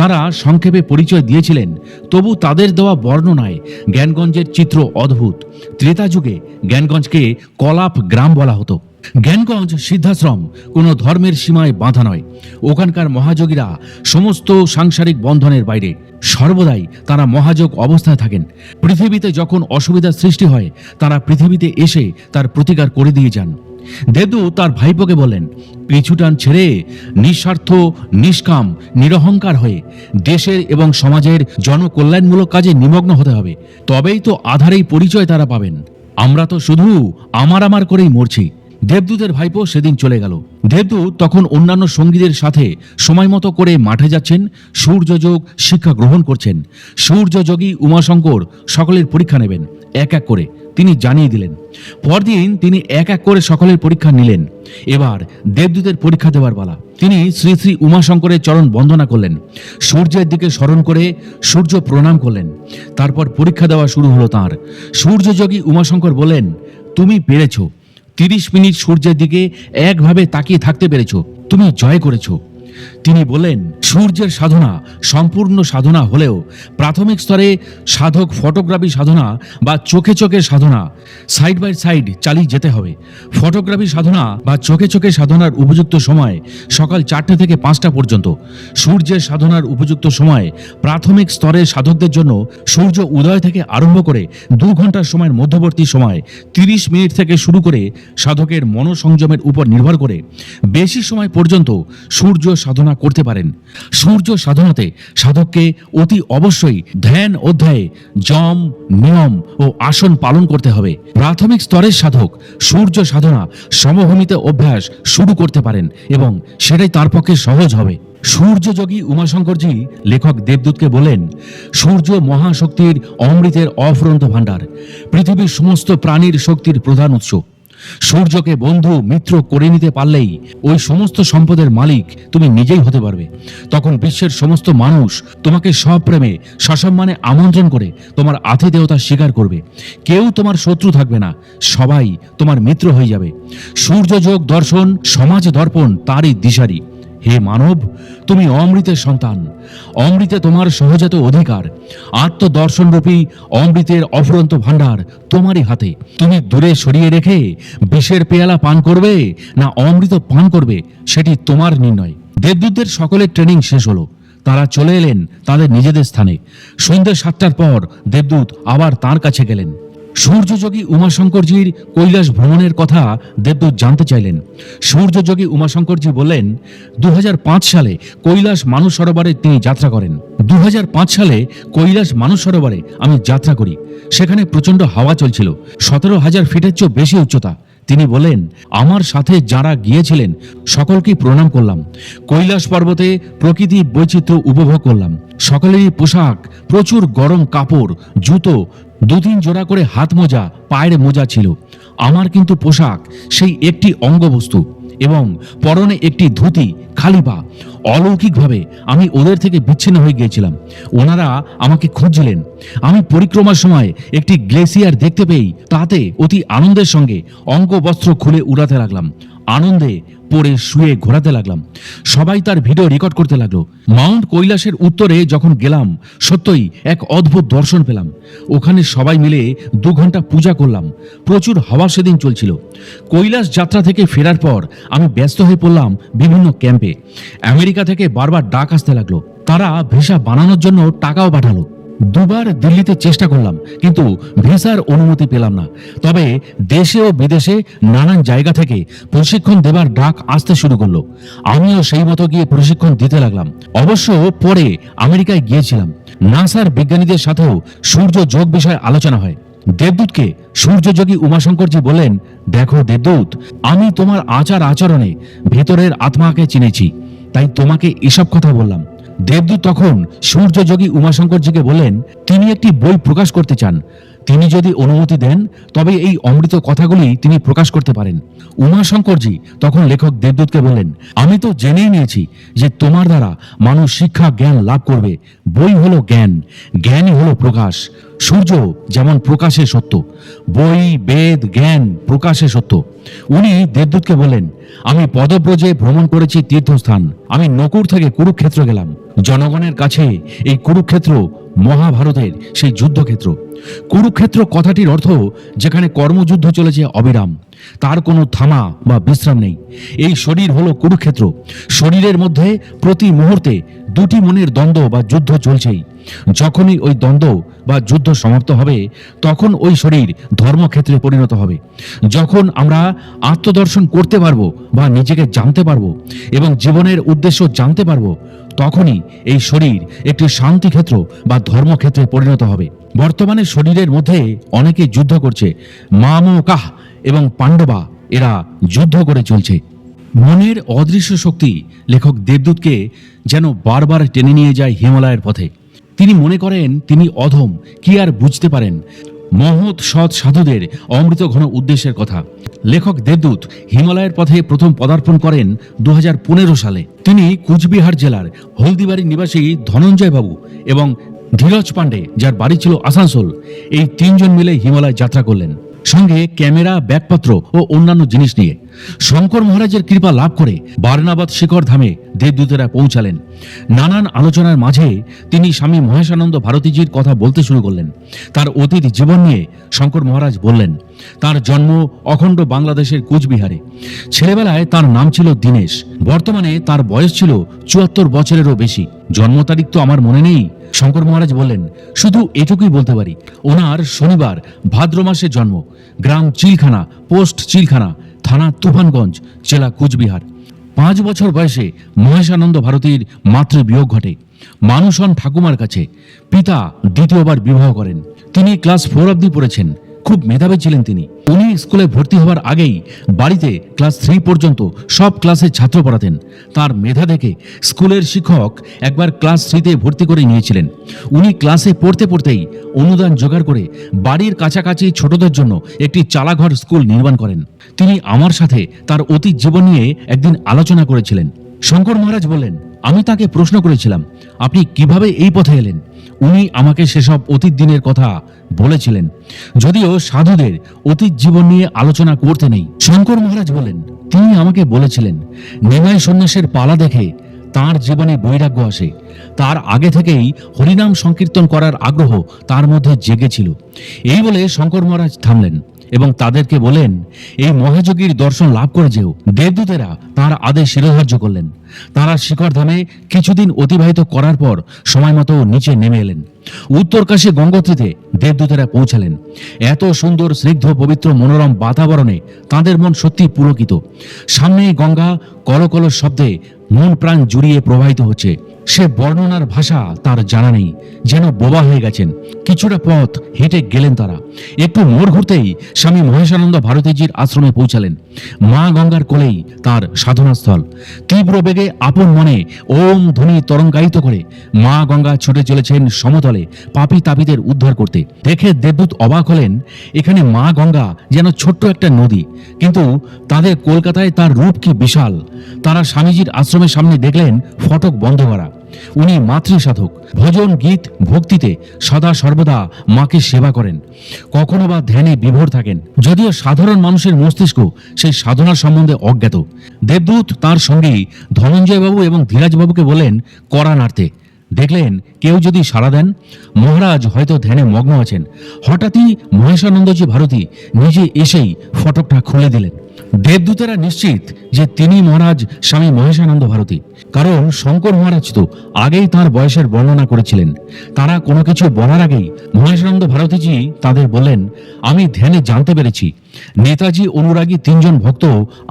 তারা সংক্ষেপে পরিচয় দিয়েছিলেন, তবু তাদের দেওয়া বর্ণনায় জ্ঞানগঞ্জের চিত্র অদ্ভুত। ত্রেতা যুগে জ্ঞানগঞ্জকে কলাপ গ্রাম বলা হতো। জ্ঞানগঞ্জ সিদ্ধাশ্রম কোনো ধর্মের সীমায় বাঁধা নয়। ওখানকার মহাযোগীরা সমস্ত সাংসারিক বন্ধনের বাইরে, সর্বদাই তারা মহাযোগ অবস্থায় থাকেন। পৃথিবীতে যখন অসুবিধার সৃষ্টি হয় তারা পৃথিবীতে এসে তার প্রতিকার করে দিয়ে যান। দেবদূত তার ভাইপোকে বললেন, পিছুটান ছেড়ে নিঃস্বার্থ, নিষ্কাম, নিরহংকার হয়ে দেশের এবং সমাজের জনকল্যাণমূলক কাজে নিমগ্ন হতে হবে। তবেই তো আধারেই পরিচয় তারা পাবেন। আমরা তো শুধু আমার করেই মরছি। দেবদূতের ভাইপো সেদিন চলে গেল। দেবদূত তখন অন্যান্য সঙ্গীদের সাথে সময় মতো করে মাঠে যাচ্ছেন, সূর্যযোগ শিক্ষা গ্রহণ করছেন। সূর্যযোগী উমাশঙ্কর সকলের পরীক্ষা নেবেন এক এক করে, তিনি জানিয়ে দিলেন। পরদিন তিনি এক এক করে সকলের পরীক্ষা নিলেন। এবার দেবদূতের পরীক্ষা দেওয়ার পালা। তিনি শ্রী শ্রী উমাশঙ্করের চরণ বন্দনা করলেন, সূর্যের দিকে স্মরণ করে সূর্য প্রণাম করলেন। তারপর পরীক্ষা দেওয়া শুরু হলো তাঁর। সূর্যযোগী উমাশঙ্কর বললেন, তুমি পেরেছ। 30 মিনিট সূর্যের দিকে একভাবে তাকিয়ে থাকতে পেরেছ, তুমি জয় করেছ। তিনি বললেন, সূর্যের সাধনা সম্পূর্ণ সাধনা হলেও প্রাথমিক স্তরে সাধক ফটোগ্রাফি সাধনা বা চোখে চোখে সাধনা সাইড বাই সাইড চালিয়ে যেতে হবে। ফটোগ্রাফি সাধনা বা চোখে চোখে সাধনার উপযুক্ত সময় সকাল 4টে থেকে 5টা পর্যন্ত। সূর্যের সাধনার উপযুক্ত সময় প্রাথমিক স্তরের সাধকদের জন্য সূর্য উদয় থেকে আরম্ভ করে 2 ঘন্টার সময়ের মধ্যবর্তী সময় 30 মিনিট থেকে শুরু করে সাধকের মনোসংযমের উপর নির্ভর করে বেশি সময় পর্যন্ত সূর্য সাধনা করতে পারেন। সূর্য সাধনাতে সাধককে অতি অবশ্যই ধ্যান অধ্যায়ে যম, নিয়ম ও আসন পালন করতে হবে। প্রাথমিক স্তরের সাধক সূর্য সাধনা সমভূমিতে অভ্যাস শুরু করতে পারেন এবং সেটাই তার পক্ষে সহজ হবে। সূর্যযোগী উমাশঙ্করজি লেখক দেবদূতকে বলেন, সূর্য মহাশক্তির অমৃতের অফুরন্ত ভাণ্ডার, পৃথিবীর সমস্ত প্রাণীর শক্তির প্রধান উৎস। সূর্যকে বন্ধু মিত্র করে নিতে পারলেই ওই সমস্ত সম্পদের মালিক তুমি নিজেই হতে পারবে। তখন বিশ্বের সমস্ত মানুষ তোমাকে সপ্রেমে সসম্মানে আমন্ত্রণ করে তোমার আতিথেয়তা স্বীকার করবে। কেউ তোমার শত্রু থাকবে না, সবাই তোমার মিত্র হয়ে যাবে। সূর্যযোগ দর্শন সমাজ দর্পণ তারই দিশারি। হে মানব, তুমি অমৃতের সন্তান। অমৃতে তোমার সহজাত অধিকার। আত্মদর্শনরূপী অমৃতের অফুরন্ত ভাণ্ডার তোমারই হাতে। তুমি দূরে সরিয়ে রেখে বিষের পেয়ালা পান করবে না অমৃত পান করবে, সেটি তোমার নির্ণয়। দেবদূতদের সকলের ট্রেনিং শেষ হলো। তারা চলে এলেন তাদের নিজেদের স্থানে। সন্ধ্যে 7টার পর দেবদূত আবার তাঁর কাছে গেলেন। সূর্যযোগী উমাশঙ্করজির কৈলাস ভ্রমণের কথা দেবদূত জানতে চাইলেন। সূর্যযোগী উমাশঙ্করজি বললেন, 2005 সালে কৈলাস মানস সরোবরে তিনি যাত্রা করেন। 2005 সালে কৈলাস মানস সরোবরে আমি যাত্রা করি। সেখানে প্রচন্ড হাওয়া চলছিল, 17,000 ফিটের চেয়েও বেশি উচ্চতা। তিনি বলেন, আমার সাথে যারা গিয়েছিলেন সকলকেই প্রণাম করলাম। কৈলাস পর্বতে প্রকৃতি বৈচিত্র্য উপভোগ করলাম। সকলেরই পোশাক, প্রচুর গরম কাপড়, জুতো, 2-3 জোড়া করে হাত মোজা, পায়ের মোজা ছিল। আমার কিন্তু পোশাক সেই একটি অঙ্গবস্তু এবং পরনে একটি ধুতি, খালি পা। অলৌকিকভাবে আমি ওদের থেকে বিচ্ছিন্ন হয়ে গিয়েছিলাম। ওনারা আমাকে খুঁজছিলেন। আমি পরিক্রমার সময় একটি গ্লেসিয়ার দেখতে পেয়ে তাতে অতি আনন্দের সঙ্গে অঙ্গবস্ত্র খুলে উড়াতে লাগলাম। আনন্দে পড়ে শুয়ে ঘোরাতে লাগলাম। সবাই তার ভিডিও রেকর্ড করতে লাগলো। মাউন্ট কৈলাসের উত্তরে যখন গেলাম, সত্যই এক অদ্ভুত দর্শন পেলাম। ওখানে সবাই মিলে 2 ঘন্টা পূজা করলাম। প্রচুর হাওয়া সেদিন চলছিল। কৈলাস যাত্রা থেকে ফেরার পর আমি ব্যস্ত হয়ে পড়লাম বিভিন্ন ক্যাম্পে। আমেরিকা থেকে বারবার ডাক আসতে লাগলো। তারা ভিসা বানানোর জন্য টাকাও পাঠালো। 2 বার দিল্লিতে চেষ্টা করলাম, কিন্তু ভিসার অনুমতি পেলাম না। তবে দেশে ও বিদেশে নানান জায়গা থেকে প্রশিক্ষণ দেবার ডাক আসতে শুরু করলো। আমিও সেই মতো গিয়ে প্রশিক্ষণ দিতে লাগলাম। অবশ্য পরে আমেরিকায় গিয়েছিলাম। নাসার বিজ্ঞানীদের সাথেও সূর্য যোগ বিষয়ে আলোচনা হয়। দেবদূতকে সূর্যযোগী উমাশঙ্করজি বললেন, দেখো দেবদূত, আমি তোমার আচার আচরণে ভেতরের আত্মাকে চিনেছি, তাই তোমাকে এসব কথা বললাম। দেবদূত তখন সূর্যযোগী উমাশঙ্করজিকে বললেন, তিনি একটি বই প্রকাশ করতে চান। তিনি যদি অনুমতি দেন তবে এই অমৃত কথাগুলি তিনি প্রকাশ করতে পারেন। উমাশঙ্করজি তখন লেখক দেবদূতকে বললেন, আমি তো জেনেই নিয়েছি যে তোমার দ্বারা মানুষ শিক্ষা জ্ঞান লাভ করবে। বই হলো জ্ঞান, জ্ঞানই হলো প্রকাশ। সূর্য যেমন প্রকাশে সত্য, বই বেদ জ্ঞান প্রকাশে সত্য। উনি দেবদূতকে বললেন, আমি পদব্রজে ভ্রমণ করেছি তীর্থস্থান। আমি নকুর থেকে কুরুক্ষেত্র গেলাম। জনগণের কাছে এই কুরুক্ষেত্র মহাভারতের সেই যুদ্ধক্ষেত্র। কুরুক্ষেত্র কথাটির অর্থ যেখানে কর্মযুদ্ধ চলেছে অবিরাম, তার কোনো থামা বা বিশ্রাম নেই। এই শরীর হলো কুরুক্ষেত্র। শরীরের মধ্যে প্রতি মুহূর্তে দুটি মনের দ্বন্দ্ব বা যুদ্ধ চলছেই। যখনই ওই দ্বন্দ্ব বা যুদ্ধ সমাপ্ত হবে তখন ওই শরীর ধর্মক্ষেত্রে পরিণত হবে। যখন আমরা আত্মদর্শন করতে পারবো বা নিজেকে জানতে পারবো এবং জীবনের উদ্দেশ্য জানতে পারবো, তখনই এই শরীর একটি শান্তিক্ষেত্র বা ধর্মক্ষেত্রে পরিণত হবে। বর্তমানে শরীরের মধ্যে অনেকে যুদ্ধ করছে। মামকাহ এবং পাণ্ডবা এরা যুদ্ধ করে চলছে। মনের অদৃশ্য শক্তি লেখক দেবদূতকে যেন বারবার টেনে নিয়ে যায় হিমালয়ের পথে। তিনি মনে করেন তিনি অধম, কি আর বুঝতে পারেন মহৎ সৎ সাধুদের অমৃত ঘন উদ্দেশ্যের কথা। লেখক দেবদূত হিমালয়ের পথে প্রথম পদার্পণ করেন 2015 সালে। তিনি কুচবিহার জেলার হলদিবাড়ির নিবাসী ধনঞ্জয় বাবু এবং ধীরজ পাণ্ডে, যার বাড়ি ছিল আসানসোল, এই তিনজন মিলে হিমালয় যাত্রা করলেন, সঙ্গে ক্যামেরা, ব্যাগপত্র ও অন্যান্য জিনিস নিয়ে। শঙ্কর মহারাজের কৃপা লাভ করে বারনাবাদ শিখর ধামে দেবদূতেরা পৌঁছালেন। নানান আলোচনার মাঝে তিনি স্বামী মহেশানন্দ ভারতীজির কথা বলতে শুরু করলেন। তার অতীত জীবন নিয়ে শঙ্কর মহারাজ বললেন। তার জন্ম অখণ্ড বাংলাদেশের কুচবিহারে। ছেলেবেলায় তার নাম ছিল দীনেশ। বর্তমানে তার বয়স ছিল 74 বছরেরও বেশি। জন্ম তারিখ তো আমার মনে নেই। শঙ্কর মহারাজ বললেন, শুধু এটুকুই বলতে পারি, ওনার শনিবার ভাদ্র মাসে জন্ম, গ্রাম চিলখানা, পোস্ট চিলখানা, থানা তুফানগঞ্জ, জেলা কুচবিহার। 5 বছর বয়সে মহেশানন্দ ভারতীর মাতৃবিয়োগ ঘটে। মানুষ হন ঠাকুমার কাছে। পিতা দ্বিতীয়বার বিবাহ করেন। তিনি ক্লাস 4 অবধি পড়েছেন। খুব মেধাবী ছিলেন তিনি। উনি স্কুলে ভর্তি হওয়ার আগেই বাড়িতে ক্লাস 3 পর্যন্ত সব ক্লাসে ছাত্র পড়াতেন। তার মেধা দেখে স্কুলের শিক্ষক একবার ক্লাস 3-তে ভর্তি করে নিয়েছিলেন। উনি ক্লাসে পড়তে পড়তেই অনুদান জোগাড় করে বাড়ির কাছাকাছি ছোটদের জন্য একটি চালাঘর স্কুল নির্মাণ করেন। তিনি আমার সাথে তার অতীত জীবন নিয়ে একদিন আলোচনা করেছিলেন। শঙ্কর মহারাজ বললেন, আমি তাকে প্রশ্ন করেছিলাম, আপনি কিভাবে এই পথে এলেন? উনি আমাকে সেসব অতীত দিনের কথা বলেছিলেন, যদিও সাধুদের অতীত জীবন নিয়ে আলোচনা করতে নেই। শঙ্কর মহারাজ বলেন, তিনি আমাকে বলেছিলেন, নিমাই সন্ন্যাসের পালা দেখে তার জীবনে বৈরাগ্য আসে। তার আগে থেকেই হরিনাম সংকীর্তন করার আগ্রহ তার মধ্যে জেগেছিল। এই বলে শঙ্কর মহারাজ থামলেন এবং তাদেরকে বলেন, এই মহাযোগীর দর্শন লাভ করে যেও। দেবদূতেরা তার আদেশ শিরোধার্য করলেন। তারা শিখরধামে কিছুদিন অতিবাহিত করার পর সময় মতো নিচে নেমে এলেন। উত্তরকাশী গঙ্গোত্রীতে দেবদূতেরা পৌঁছালেন। এত সুন্দর স্নিগ্ধ পবিত্র মনোরম বাতাবরণে তাদের মন সত্যি পুলকিত। সামনেই গঙ্গা কলকল শব্দে মন প্রাণ জুড়িয়ে প্রবাহিত হচ্ছে। সে বর্ণনার ভাষা তার জানা নেই, যেন বোবা হয়ে গেছেন। কিছুটা পথ হেঁটে গেলেন তারা। একটু মোড় ঘুরতেই স্বামী মহেশানন্দ ভারতীজির আশ্রমে পৌঁছালেন। মা গঙ্গার কোলেই তার সাধনাস্থল। তীব্র বেগে আপন মনে ওম ধ্বনি তরঙ্গায়িত করে মা গঙ্গা ছুটে চলেছেন সমতলে পাপী তাপীদের উদ্ধার করতে। দেখে দেবদূত অবাক হলেন। এখানে মা গঙ্গা যেন ছোট্ট একটা নদী, কিন্তু তাদের কলকাতায় তার রূপ কি বিশাল। তারা স্বামীজির আশ্রমের সামনে দেখলেন ফটক বন্ধ করা। উনি মাতৃ সাধক, ভজন গীত ভক্তিতে সদা সর্বদা মাকে সেবা করেন, কখনো বা ধ্যানে বিভোর থাকেন। যদিও সাধারণ মানুষের মস্তিষ্ক সেই সাধনার সম্বন্ধে অজ্ঞাত। দেবদূত তার সঙ্গী ধনঞ্জয় বাবু এবং ধীরাজ বাবুকে বলেন কড়া নাড়তে। দেখলেন কেউ যদি সাড়া দেন, মহারাজ হয়তো ধ্যানে মগ্ন আছেন। হঠাৎই মহেশানন্দজি ভারতী নিজে এসেই ফটকটা খুলে দিলেন। দেবদূতেরা নিশ্চিত যে তিনি মহারাজ স্বামী মহেশানন্দ ভারতী, কারণ শঙ্কর মহারাজ তো আগেই তার বয়সের বর্ণনা করেছিলেন। তারা কোনো কিছু বলার আগেই মহেশানন্দ ভারতীজি তাদের বললেন, আমি ধ্যানে জানতে পেরেছি নেতাজি অনুরাগী 3 জন ভক্ত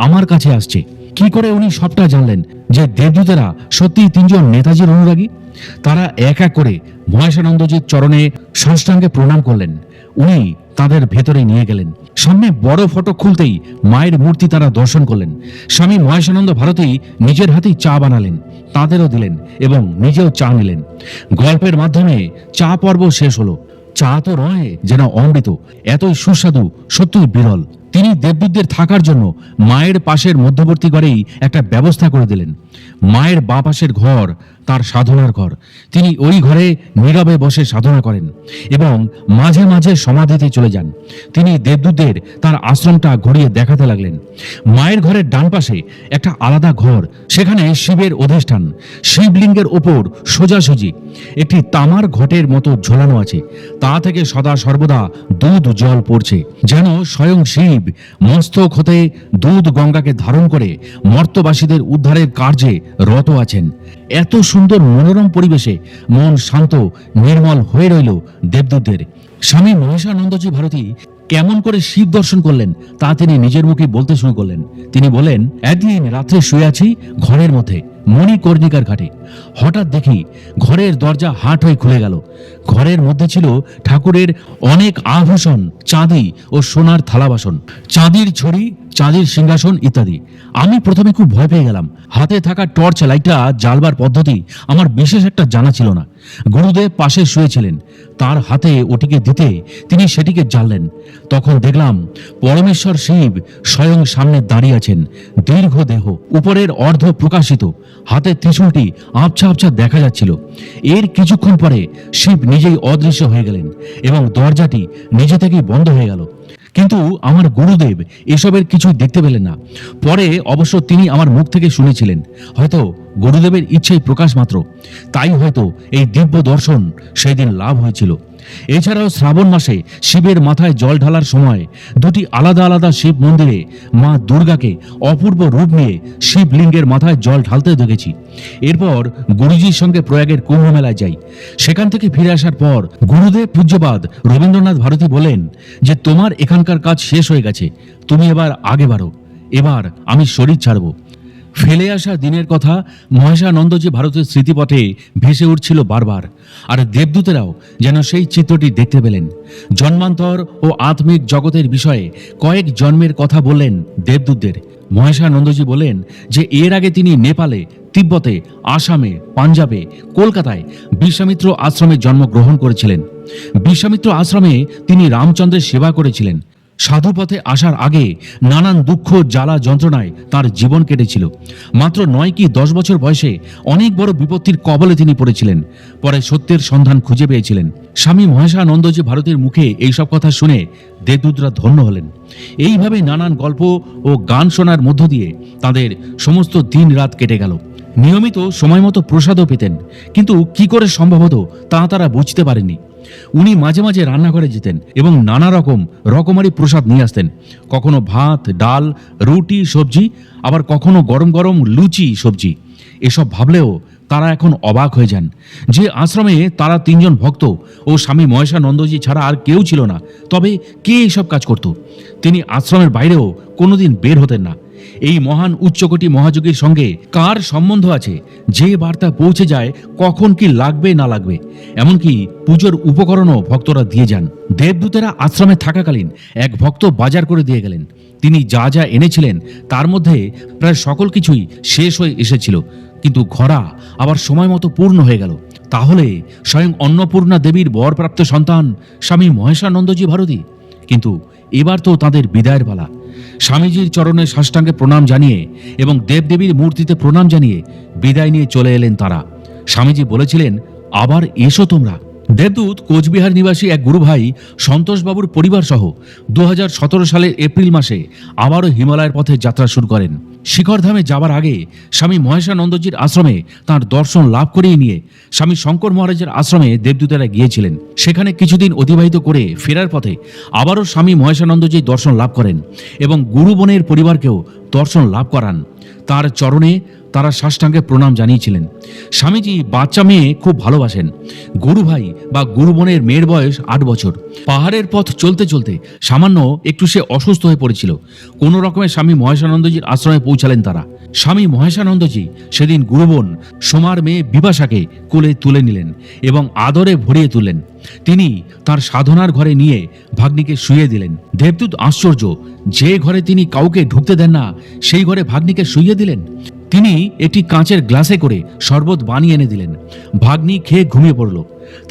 আমার কাছে আসছে। কি করে উনি সবটা জানলেন যে দেবদূতেরা সত্যি 3 জন নেতাজির অনুরাগী? তারা এক এক করে মহেশানন্দজির চরণে সাষ্টাঙ্গে প্রণাম করলেন। উনি তাদের ভেতরে নিয়ে গেলেন। সামনে বড় ফটক খুলতেই মায়ের মূর্তি তারা দর্শন করলেন। স্বামী মহেশানন্দ ভারতী নিজের হাতেই চা বানালেন, তাদেরও দিলেন এবং নিজেও চা নিলেন। গল্পের মাধ্যমে চা পর্ব শেষ হলো। চা তো নয়, যেন অমৃত, এতই সুস্বাদু, সত্যই বিরল। তিনি দেবদূতদের থাকার জন্য মায়ের পাশের মধ্যবর্তী ঘরেই একটা ব্যবস্থা করে দিলেন। মায়ের বা পাশের ঘর তার সাধনার ঘর। তিনি ওই ঘরে নীরবে বসে সাধনা করেন এবং মাঝে মাঝে সমাধিতে চলে যান। তিনি দেবদূতদের তার আশ্রমটা ঘুরিয়ে দেখাতে লাগলেন। মায়ের ঘরের ডান পাশে একটা আলাদা ঘর, সেখানে শিবের অধিষ্ঠান। শিবলিঙ্গের ওপর সোজাসুজি একটি তামার ঘটের মতো ঝোলানো আছে। তা থেকে সদা সর্বদা দুধ জল পড়ছে, যেন স্বয়ং শিব মস্তক হতে দুধ গঙ্গাকে ধারণ করে মর্তবাসীদের উদ্ধারের কার্যে রত আছেন। এত সুন্দর মনোরম পরিবেশে মন শান্ত নির্মল হয়ে রইল দেবদূতদের। স্বামী মহেশানন্দজি ভারতী কেমন করে শিব দর্শন করলেন তা তিনি নিজের মুখে বলতে শুরু করলেন। তিনি বলেন, একদিন রাত্রে শুয়ে আছি ঘরের মধ্যে মণিকর্ণিকার ঘাটে। হঠাৎ দেখি ঘরের দরজা হাট হয়ে খুলে গেল। ঘরের মধ্যে ছিল ঠাকুরের অনেক আভূষণ, চাঁদি ও সোনার থালা বাসন, চাঁদির ছড়ি, চাঁদির সিংহাসন ইত্যাদি। আমি প্রথমে খুব ভয় পেয়ে গেলাম। হাতে থাকা টর্চ লাইটটা জ্বালবার পদ্ধতি আমার বিশেষ একটা জানা ছিল না। গুরুদেব পাশে শুয়েছিলেন, তার হাতে ওটিকে দিতে তিনি সেটিকে জ্বাললেন। তখন দেখলাম পরমেশ্বর শিব স্বয়ং সামনে দাঁড়িয়ে আছেন, দীর্ঘ দেহ, উপরের অর্ধ প্রকাশিত, হাতে ত্রিশূলটি আবছা আবছা দেখা যাচ্ছিল। এর কিছুক্ষণ পরে শিব নিজেই অদৃশ্য হয়ে গেলেন এবং দরজাটি নিজে থেকেই বন্ধ হয়ে গেল। কিন্তু আমার গুরুদেব এসবের কিছুই দেখতে পেলেন না। পরে অবশ্য তিনি আমার মুখ থেকে শুনেছিলেন। হয়তো গুরুদেবের ইচ্ছেই প্রকাশ মাত্র, তাই হয়তো এই দিব্য দর্শন সেই দিন লাভ হয়েছিল। এছাড়াও শ্রাবণ মাসে শিবের মাথায় জল ঢালার সময় দুটি আলাদা আলাদা শিব মন্দিরে মা দুর্গাকে অপূর্ব রূপ নিয়ে শিবলিঙ্গের মাথায় জল ঢালতে দেখেছি। এরপর গুরুজির সঙ্গে প্রয়াগের কুম্ভ মেলায় যাই। সেখান থেকে ফিরে আসার পর গুরুদেব পূজ্যপাদ রবীন্দ্রনাথ ভারতী বলেন যে, তোমার এখানকার কাজ শেষ হয়ে গেছে, তুমি এবার আগে বাড়ো, এবার আমি শরীর ছাড়ব। ফেলে আসা দিনের কথা মহেশানন্দজি ভারতের স্মৃতিপটে ভেসে উঠছিল বারবার। আর দেবদূতেরাও যেন সেই চিত্রটি দেখতে পেলেন। জন্মান্তর ও আত্মিক জগতের বিষয়ে কয়েক জন্মের কথা বললেন দেবদূতদের। মহেশানন্দজি বলেন যে এর আগে তিনি নেপালে, তিব্বতে, আসামে, পাঞ্জাবে, কলকাতায় বিশ্বামিত্র আশ্রমে জন্মগ্রহণ করেছিলেন। বিশ্বামিত্র আশ্রমে তিনি রামচন্দ্রের সেবা করেছিলেন। সাধুপথে আসার আগে নানান দুঃখ, জ্বালা, যন্ত্রণায় তার জীবন কেটেছিল। মাত্র 9 কি 10 বছর বয়সে অনেক বড় বিপত্তির কবলে তিনি পড়েছিলেন। পরে সত্যের সন্ধান খুঁজে পেয়েছিলেন। স্বামী মহেশানন্দজি ভারতীর মুখে এইসব কথা শুনে দেবদূতরা ধন্য হলেন। এইভাবে নানান গল্প ও গান শোনার মধ্য দিয়ে তাদের সমস্ত দিন রাত কেটে গেল। নিয়মিত সময় মতো প্রসাদও পেতেন, কিন্তু কি করে সম্ভব হতো তা তারা বুঝতে পারেননি। উনি মাঝে মাঝে রান্নাঘরে যেতেন এবং নানা রকমারি প্রসাদ নিয়ে আসতেন। কখনো ভাত, ডাল, রুটি, সবজি, আবার কখনো গরম গরম লুচি, সবজি। এসব ভাবলেও তারা এখন অবাক হয়ে যান যে আশ্রমে তারা 3 জন ভক্ত ও স্বামী মহেশানন্দজি ছাড়া আর কেউ ছিল না। তবে কে এইসব কাজ করত? তিনি আশ্রমের বাইরেও কোনোদিন বের হতেন না। এই মহান উচ্চকোটি মহাযোগীর সঙ্গে কার সম্বন্ধ আছে যে বার্তা পৌঁছে যায় কখন কি লাগবে না লাগবে? এমনকি পুজোর উপকরণও ভক্তরা দিয়ে যান। দেবদূতেরা আশ্রমে থাকাকালীন এক ভক্ত বাজার করে দিয়ে গেলেন। তিনি যা যা এনেছিলেন তার মধ্যে প্রায় সকল কিছুই শেষ হয়ে এসেছিল, কিন্তু ঘরা আবার সময় মতো পূর্ণ হয়ে গেল। তাহলে স্বয়ং অন্নপূর্ণা দেবীর বরপ্রাপ্ত সন্তান স্বামী মহেশানন্দজি ভারতী। কিন্তু এবার তো তাদের বিদায়ের পালা। স্বামীজির চরণে সাষ্টাঙ্গে প্রণাম জানিয়ে এবং দেবদেবীর মূর্তিতে প্রণাম জানিয়ে বিদায় নিয়ে চলে এলেন তারা। স্বামীজি বলেছিলেন, আবার এসো তোমরা। দেবদূত কোচবিহার নিবাসী এক গুরু ভাই সন্তোষবাবুর পরিবার সহ 2017 সালের এপ্রিল মাসে আবারও হিমালয়ের পথে যাত্রা শুরু করেন। শিখরধামে যাবার আগে স্বামী মহেশানন্দজির আশ্রমে তাঁর দর্শন লাভ করিয়ে নিয়ে স্বামী শঙ্কর মহারাজের আশ্রমে দেবদূতেরা গিয়েছিলেন। সেখানে কিছুদিন অতিবাহিত করে ফেরার পথে আবারও স্বামী মহেশানন্দজি দর্শন লাভ করেন এবং গুরুবনের পরিবারকেও দর্শন লাভ করান। তার চরণে তারা সাষ্টাঙ্গে প্রণাম জানিয়েছিলেন। স্বামীজি বাচ্চা মেয়ে খুব ভালোবাসেন। গুরু ভাই বা গুরুবনের মেয়ের বয়স 8 বছর। পাহাড়ের পথ চলতে চলতে সামান্য একটু সে অসুস্থ হয়ে পড়েছিল। কোনো রকমে স্বামী মহেশানন্দজির আশ্রমে পৌঁছালেন তারা। স্বামী মহেশানন্দজি সেদিন গুরুবন সোমার মেয়ে বিপাশাকে কোলে তুলে নিলেন এবং আদরে ভরিয়ে তুললেন। তিনি তার সাধনার ঘরে নিয়ে ভাগ্নিকে শুইয়ে দিলেন। দেবদূত আশ্চর্য, যে ঘরে তিনি কাউকে ঢুকতে দেন না সেই ঘরে ভাগ্নিকে শুইয়ে দিলেন। তিনি একটি কাঁচের গ্লাসে করে শরবত বানিয়ে এনে দিলেন। ভাগ্নি খেয়ে ঘুমিয়ে পড়ল।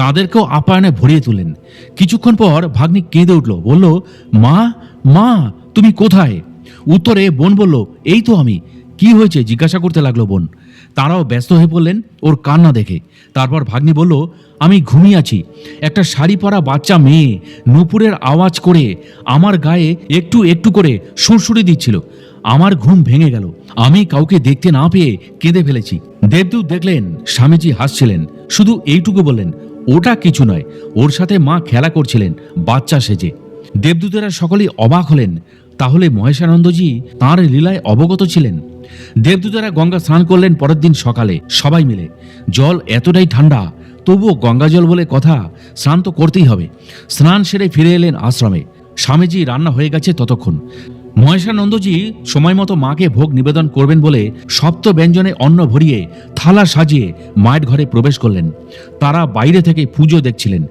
তাদেরকেও আপ্যায়নে ভরিয়ে তুললেন। কিছুক্ষণ পর ভাগ্নি কেঁদে উঠল, বলল, মা মা তুমি কোথায়? উত্তরে বোন বলল, এই তো আমি। কি হয়েছে জিজ্ঞাসা করতে লাগলো বোন। তারাও ব্যস্ত হয়ে পড়লেন ওর কান্না দেখে। তারপর ভাগ্নি বলল, আমি ঘুমিয়ে আছি। একটা শাড়ি পরা বাচ্চা মেয়ে নূপুরের আওয়াজ করে আমার গায়ে একটু একটু করে সুরসুরি দিচ্ছিল। আমার ঘুম ভেঙে গেল। আমি কাউকে দেখতে না পেয়ে কেঁদে ফেলেছি। দেবদূত দেখলেন স্বামীজি হাসছিলেন, শুধু এইটুকু বললেন, ওটা কিছু নয়, ওর সাথে মা খেলা করছিলেন বাচ্চা সেজে। দেবদূতেরা সকলেই অবাক হলেন। তাহলে মহেশানন্দজি তাঁর লীলায় অবগত ছিলেন। দেবদূতেরা গঙ্গা স্নান করলেন পরের দিন সকালে সবাই মিলে। জল এতটাই ঠান্ডা, তবুও গঙ্গা জল বলে কথা, স্নান তো করতেই হবে। স্নান সেরে ফিরে এলেন আশ্রমে। স্বামীজি রান্না হয়ে গেছে ততক্ষণ। মহেশানন্দজি সময় মতো মাকে ভোগ নিবেদন করবেন বলে সপ্ত ব্যঞ্জনে অন্ন ভরিয়ে থালা সাজিয়ে মায়ের ঘরে প্রবেশ করলেন। তারা বাইরে থেকে পুজো দেখছিলেন।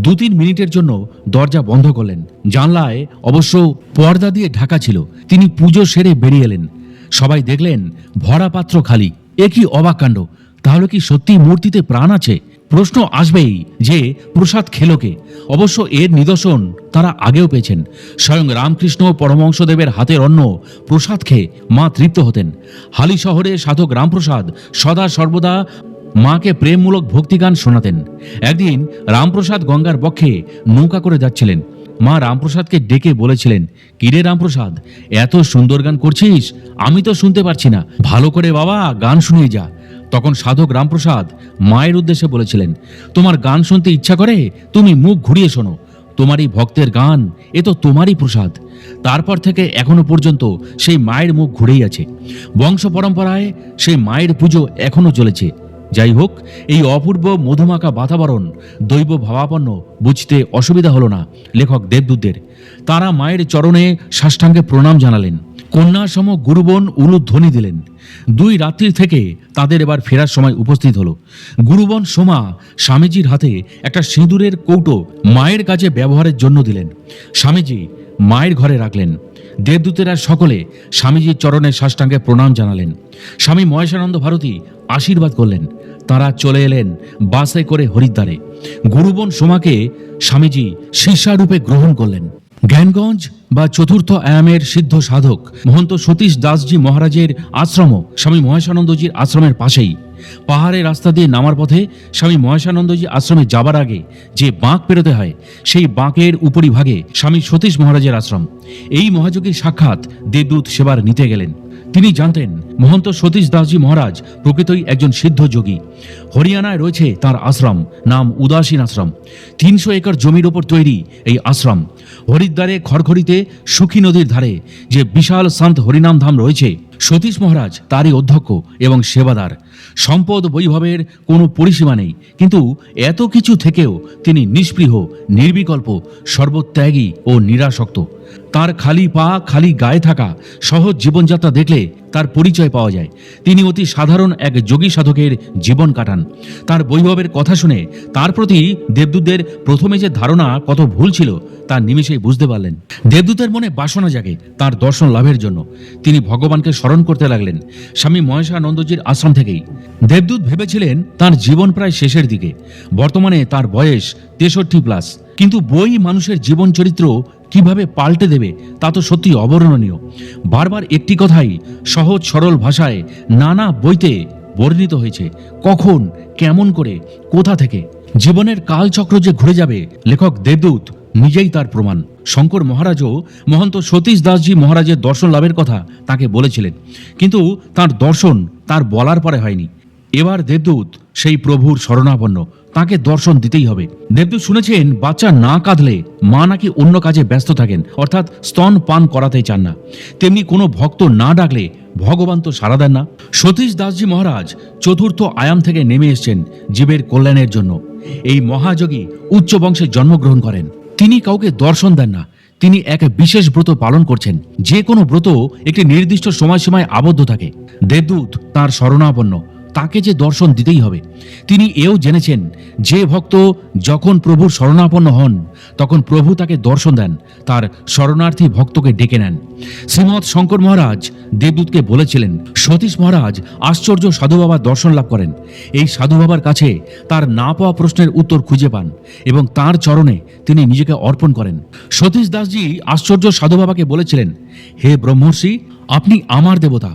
2-3 মিনিটের জন্য দরজা বন্ধ করলেন। জানলায় অবশ্য পর্দা দিয়ে ঢাকা ছিল। তিনি পুজো সেরে বেরিয়ে এলেন। সবাই দেখলেন ভরা পাত্র খালি। এ কি অবাক কাণ্ড! তাহলে কি সত্যি মূর্তিতে প্রাণ আছে? প্রশ্ন আসবেই যে প্রসাদ খেলো কে? অবশ্য এর নিদর্শন তারা আগেও পেয়েছেন। স্বয়ং রামকৃষ্ণ পরমহংসদেবের হাতের অন্ন প্রসাদ খেয়ে মা তৃপ্ত হতেন। হালি শহরে সাধক রামপ্রসাদ সদা সর্বদা মাকে প্রেমমূলক ভক্তিগান শোনাতেন। একদিন রামপ্রসাদ গঙ্গার বক্ষে নৌকা করে যাচ্ছিলেন। মা রামপ্রসাদকে ডেকে বলেছিলেন, কিরে রামপ্রসাদ, এত সুন্দর গান করছিস, আমি তো শুনতে পারছি না, ভালো করে বাবা গান শুনিয়ে যা। তখন সাধক রামপ্রসাদ মায়ের উদ্দেশ্যে বলেছিলেন, তোমার গান শুনতে ইচ্ছা করে তুমি মুখ ঘুরিয়ে শোনো। তোমারই ভক্তের গান, এ তো তোমারই প্রসাদ। তারপর থেকে এখনো পর্যন্ত সেই মায়ের মুখ ঘুরেই আছে। বংশ পরম্পরায় সেই মায়ের পুজো এখনো চলেছে। যাই হোক, এই অপূর্ব মধুমাখা বাতাবরণ দৈব ভাবাপন্ন বুঝতে অসুবিধা হলো না লেখক দেবদূতদের। তারা মায়ের চরণে সাষ্টাঙ্গে প্রণাম জানালেন। কন্যা সম গুরুবন উলুধ্বনি দিলেন। 2 রাত্রি থেকে তাদের এবার ফেরার সময় উপস্থিত হলো। গুরুবন সোমা স্বামীজির হাতে একটা সিঁদুরের কৌটো মায়ের কাছে ব্যবহারের জন্য দিলেন। স্বামীজি মায়ের ঘরে রাখলেন। দেবদূতেরা সকলে স্বামীজির চরণে সাষ্টাঙ্গে প্রণাম জানালেন। স্বামী মহেশানন্দ ভারতী আশীর্বাদ করলেন। তারা চলে এলেন বাসে করে হরিদ্বারে। গুরুবন সোমাকে স্বামীজি শিষ্যারূপে গ্রহণ করলেন। জ্ঞানগঞ্জ বা চতুর্থ আয়ামের সিদ্ধ সাধক মহন্ত সতীশ দাসজি মহারাজের আশ্রম স্বামী মহেশানন্দজির আশ্রমের পাশেই। পাহাড়ের রাস্তা দিয়ে নামার পথে স্বামী মহেশানন্দজি আশ্রমে যাবার আগে যে বাঁক পেরোতে হয়, সেই বাঁকের উপরিভাগে স্বামী সতীশ মহারাজের আশ্রম। এই মহাযোগীর সাক্ষাৎ দেবদূত সেবার নিতে গেলেন। তিনি জানতেন মহন্ত সতীশ দাসজি মহারাজ প্রকৃতই একজন সিদ্ধ যোগী। হরিয়ানায় রয়েছে তার আশ্রম, নাম উদাসীন আশ্রম। 300 একর জমির ওপর তৈরি এই আশ্রম। হরিদ্বারে খড়খড়িতে সুখী নদীর ধারে যে বিশাল সন্ত হরিনাম ধাম রয়েছে, সতীশ মহারাজ তারই অধ্যক্ষ এবং সেবাদার। সম্পদ বৈভবের কোনো পরিসীমা নেই, কিন্তু এত কিছু থেকেও তিনি নিষ্পৃহ, নির্বিকল্প, সর্বত্যাগী ও নিরাসক্ত। তার খালি পা খালি গায়ে থাকা সহজ জীবনযাত্রা দেখলে তার পরিচয় পাওয়া যায়। তিনি অতি সাধারণ এক যোগী সাধকের জীবন কাটান। তার বৈভবের কথা শুনে তার প্রতি দেবদূতদের প্রথমে যে ধারণা কত ভুল ছিল তা নিমেষেই বুঝতে পারলেন। দেবদূতের মনে বাসনা জাগে তার দর্শন লাভের জন্য। তিনি ভগবানকে স্মরণ করতে লাগলেন স্বামী মহেশানন্দজির আশ্রম থেকেই। দেবদূত ভেবেছিলেন তার জীবন প্রায় শেষের দিকে। বর্তমানে তার বয়স 63+। কিন্তু বই মানুষের জীবন চরিত্র কিভাবে পাল্টে দেবে তা তো সত্যি অবর্ণনীয়। বারবার একটি কথাই সহজ সরল ভাষায় নানা বইতে বর্ণিত হয়েছে। কখন, কেমন করে, কোথা থেকে জীবনের কালচক্র যে ঘুরে যাবে, লেখক দেবদূত নিজেই তার প্রমাণ। শঙ্কর মহারাজও মহন্ত সতীশ দাসজি মহারাজের দর্শন লাভের কথা তাকে বলেছিলেন, কিন্তু তার দর্শন তার বলার পরে হয়নি। এবার দেবদূত সেই প্রভুর শরণাপন্ন, তাকে দর্শন দিতেই হবে। দেবদূত শুনেছেন বাচ্চা না কাঁদলে মা নাকি অন্য কাজে ব্যস্ত থাকেন, অর্থাৎ স্তন পান করাতে চান না। তেমনি কোনো ভক্ত না ডাকলে ভগবান তো সাড়া দেন না। সতীশ দাসজি মহারাজ চতুর্থ আয়াম থেকে নেমে এসছেন জীবের কল্যাণের জন্য। এই মহাযোগী উচ্চ বংশে জন্মগ্রহণ করেন। তিনি কাউকে দর্শন দেন না। তিনি এক বিশেষ ব্রত পালন করছেন। যে কোনো ব্রত একটি নির্দিষ্ট সময়সীমায় আবদ্ধ থাকে। দেবদূত তার শরণাপন্ন, তাকে যে দর্শন দিতেই হবে। তিনি এও জেনেছেন যে ভক্ত যখন প্রভুর শরণাপন্ন হন তখন প্রভু তাকে দর্শন দেন, তার শরণার্থী ভক্তকে ডেকে নেন। শ্রীমৎ শঙ্কর মহারাজ দেবদূতকে বলেছিলেন সতীশ মহারাজ আশ্চর্য সাধু বাবার দর্শন লাভ করেন। এই সাধু বাবার কাছে তার না পাওয়া প্রশ্নের উত্তর খুঁজে পান এবং তার চরণে তিনি নিজেকে অর্পণ করেন। সতীশ দাসজি আশ্চর্য সাধু বাবাকে বলেছিলেন, হে ব্রহ্মর্ষি, আপনি আমার দেবতা।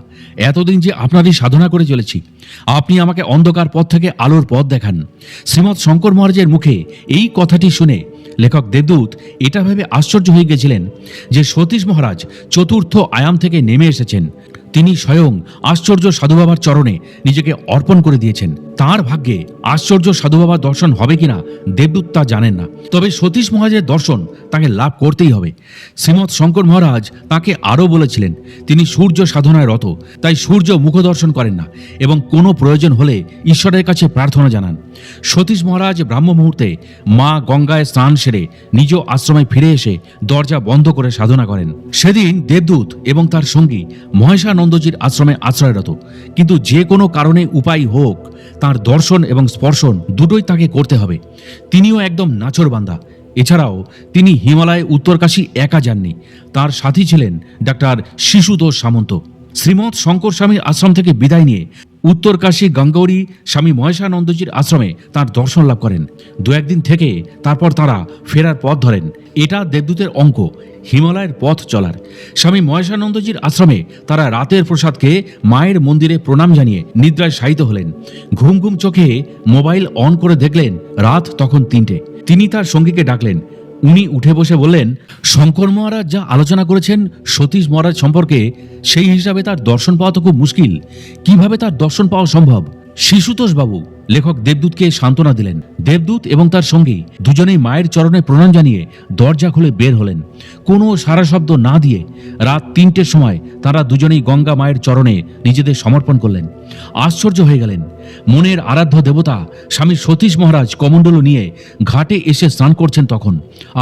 এতদিন যে আপনারই সাধনা করে চলেছি, আপনি আমাকে অন্ধকার পথ থেকে আলোর পথ দেখান। শ্রীমৎ শঙ্কর মহারাজের মুখে এই কথাটি শুনে লেখক দেবদূত এটা ভেবে আশ্চর্য হয়ে গেছিলেন যে সতীশ মহারাজ চতুর্থ আয়াম থেকে নেমে এসেছেন। তিনি স্বয়ং আশ্চর্য সাধু বাবার চরণে নিজেকে অর্পণ করে দিয়েছেন। তার ভাগ্যে আশ্চর্য সাধু বাবার দর্শন হবে কিনা দেবদূত তা জানেন না, তবে সতীশ মহারাজের দর্শন তাকে লাভ করতেই হবে। শ্রীমৎ শঙ্কর মহারাজ তাকে আরও বলেছিলেন তিনি সূর্য সাধনায় রত, তাই সূর্য মুখ দর্শন করেন না এবং কোনো প্রয়োজন হলে ঈশ্বরের কাছে প্রার্থনা জানান। সতীশ মহারাজ ব্রাহ্ম মুহূর্তে মা গঙ্গায় স্নান সেরে নিজ আশ্রমে ফিরে এসে দরজা বন্ধ করে সাধনা করেন। সেদিন দেবদূত এবং তার সঙ্গী মহেশানন্দজির আশ্রমে আশ্রয়রত, কিন্তু যে কোনো কারণে উপায় হোক তার দর্শন এবং স্পর্শন দুটোই তাকে করতে হবে। তিনিও একদম নাছোড়বান্দা। এছাড়াও তিনি হিমালয়ে উত্তরকাশী একা যাননি, তার সাথী ছিলেন ডাক্তার শিশুতোষ সামন্ত। শ্রীমৎ শঙ্কর স্বামীর আশ্রম থেকে বিদায় নিয়ে উত্তরকাশী গঙ্গৌরী স্বামী মহেশানন্দজির আশ্রমে তার দর্শন লাভ করেন। দু একদিন থেকে তারপর তারা ফেরার পথ ধরেন। এটা দেবদূতের অঙ্ক, হিমালয়ের পথ চলার। স্বামী মহেশানন্দজির আশ্রমে তারা রাতের প্রসাদকে মায়ের মন্দিরে প্রণাম জানিয়ে নিদ্রায় শায়িত হলেন। ঘুম ঘুম চোখে মোবাইল অন করে দেখলেন রাত তখন 3টে। তিনি তার সঙ্গীকে ডাকলেন। উনি উঠে বসে বললেন, শঙ্কর মহারাজ যা আলোচনা করেছেন সতীশ মহারাজ সম্পর্কে, সেই হিসাবে তার দর্শন পাওয়া তো খুব মুশকিল। কিভাবে তার দর্শন পাওয়া সম্ভব? শিশুতোষ বাবু লেখক দেবদূতকে সান্ত্বনা দিলেন। দেবদূত এবং তার সঙ্গী দুজনেই মায়ের চরণে প্রণাম জানিয়ে দরজা খুলে বের হলেন। কোনো সারা শব্দ না দিয়ে রাত 3টের সময় তারা দুজনেই গঙ্গা মায়ের চরণে নিজেদের সমর্পণ করলেন। আশ্চর্য হয়ে গেলেন। মনের আরাধ্য দেবতা স্বামী সতীশ মহারাজ কমণ্ডলু নিয়ে ঘাটে এসে স্নান করছেন তখন,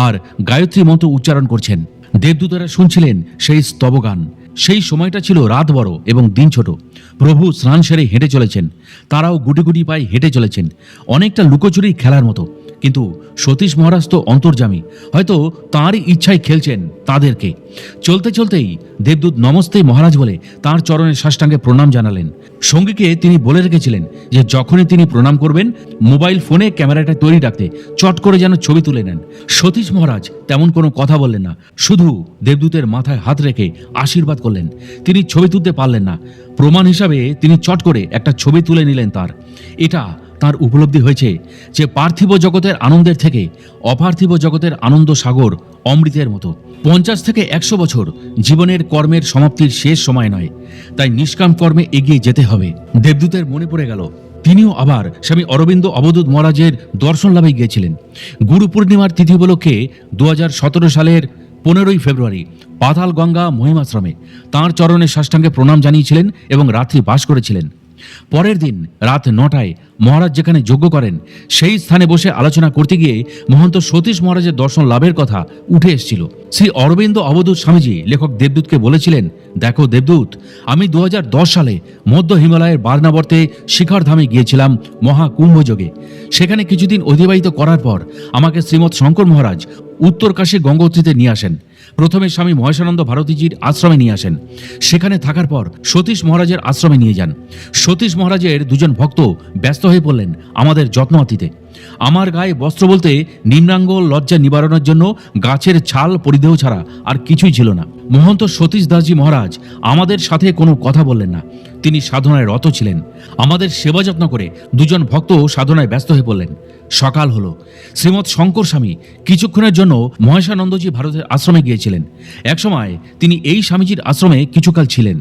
আর গায়ত্রী মন্ত্র উচ্চারণ করছেন। দেবদূতেরা শুনছিলেন সেই স্তবগান। সেই সময়টা ছিল রাত বড় এবং দিন ছোট। প্রভু স্নান সেরে হেঁটে চলেছেন, তারাও গুটি গুটি পায়ে হেঁটে চলেছেন, অনেকটা লুকোচুরি খেলার মতো। কিন্তু সতীশ মহারাজ তো অন্তর্যামী, হয়তো তাঁরই ইচ্ছায় খেলছেন তাদেরকে। চলতে চলতেই দেবদূত নমস্তে মহারাজ বলে তাঁর চরণে সাষ্টাঙ্গে প্রণাম জানালেন। সঙ্গীকে তিনি বলে রেখেছিলেন যে যখনই তিনি প্রণাম করবেন মোবাইল ফোনে ক্যামেরাটা তৈরি রাখতে, চট করে যেন ছবি তুলে নেন। সতীশ মহারাজ তেমন কোনো কথা বললেন না, শুধু দেবদূতের মাথায় হাত রেখে আশীর্বাদ করলেন। তিনি ছবি তুলতে পারলেন না, প্রমাণ হিসাবে তিনি চট করে একটা ছবি তুলে নিলেন তার। এটা তার উপলব্ধি হয়েছে যে পার্থিব জগতের আনন্দের থেকে অপার্থিব জগতের আনন্দ সাগর অমৃতের মতো। 50 থেকে 100 বছর জীবনের কর্মের সমাপ্তির শেষ সময় নয়, তাই নিষ্কাম কর্মে এগিয়ে যেতে হবে। দেবদূতের মনে পড়ে গেল তিনিও আবার স্বামী অরবিন্দ অবধূত মহারাজের দর্শন লাভে গিয়েছিলেন। গুরু পূর্ণিমার তিথি উপলক্ষে 2017 সালের 15ই ফেব্রুয়ারি পাতাল গঙ্গা মহিমাশ্রমে তাঁর চরণে সাষ্টাঙ্গে প্রণাম জানিয়েছিলেন এবং রাত্রি বাস করেছিলেন। পরের দিন রাত 9টায় মহারাজ যেখানে যজ্ঞ করেন সেই স্থানে বসে আলোচনা করতে গিয়ে মহন্ত সতীশ মহারাজের দর্শন লাভের কথা উঠে এসেছিল। শ্রী অরবিন্দ অবধূত স্বামীজি লেখক দেবদূতকে বলেছিলেন, দেখো দেবদূত, আমি 2010 সালে মধ্য হিমালয়ের বারনাবর্তে শিখরধামে গিয়েছিলাম মহাকুম্ভযোগে। সেখানে কিছুদিন অতিবাহিত করার পর আমাকে শ্রীমৎ শঙ্কর মহারাজ উত্তরকাশী গঙ্গোত্রীতে নিয়ে আসেন। প্রথমে স্বামী মহেশানন্দ ভারতীজির আশ্রমে নিয়ে আসেন। সেখানে থাকার পর সতীশ মহারাজের আশ্রমে নিয়ে যান। সতীশ মহারাজের দুজন ভক্ত ব্যস্ত হয়ে পড়লেন আমাদের যত্ন আতিতে। আমার গায়ে বস্ত্র বলতে নিম্নাঙ্গ লজ্জা নিবারণের জন্য গাছের ছাল পরিধেয় ছাড়া আর কিছুই ছিল না। মহন্ত সতীশ দাসজি মহারাজ আমাদের সাথে কোনো কথা বললেন না, তিনি সাধনায় রত ছিলেন। আমাদের সেবা যত্ন করে দুজন ভক্ত সাধনায় ব্যস্ত হয়ে পড়লেন। সকাল হলো। শ্রীমৎ শঙ্কর স্বামী কিছুক্ষণের জন্য মহেশানন্দজি ভারতের আশ্রমে গিয়েছিলেন। একসময় তিনি এই স্বামীজির আশ্রমে কিছুকাল ছিলেন।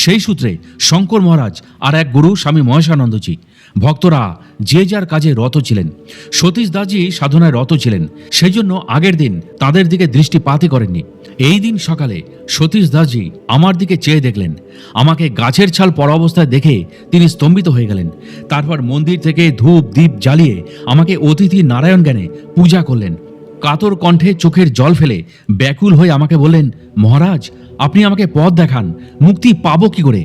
সেই সূত্রে শঙ্কর মহারাজ আর এক গুরু স্বামী মহেশানন্দজি, ভক্তরা যে যার কাজে রত ছিলেন। সতীশ দাসজি সাধনায় রত ছিলেন, সেই জন্য আগের দিন তাদের দিকে দৃষ্টিপাতই করেননি। এই দিন সকালে সতীশ দাসজি আমার দিকে চেয়ে দেখলেন। আমাকে গাছের ছাল পরা অবস্থায় দেখে তিনি স্তম্ভিত হয়ে গেলেন। তারপর মন্দির থেকে ধূপ দীপ জ্বালিয়ে আমাকে অতিথি নারায়ণ জ্ঞানে পূজা করলেন। কাতর কণ্ঠে চোখের জল ফেলে ব্যাকুল হয়ে আমাকে বললেন, মহারাজ, আপনি আমাকে পথ দেখান, মুক্তি পাবো কি করে?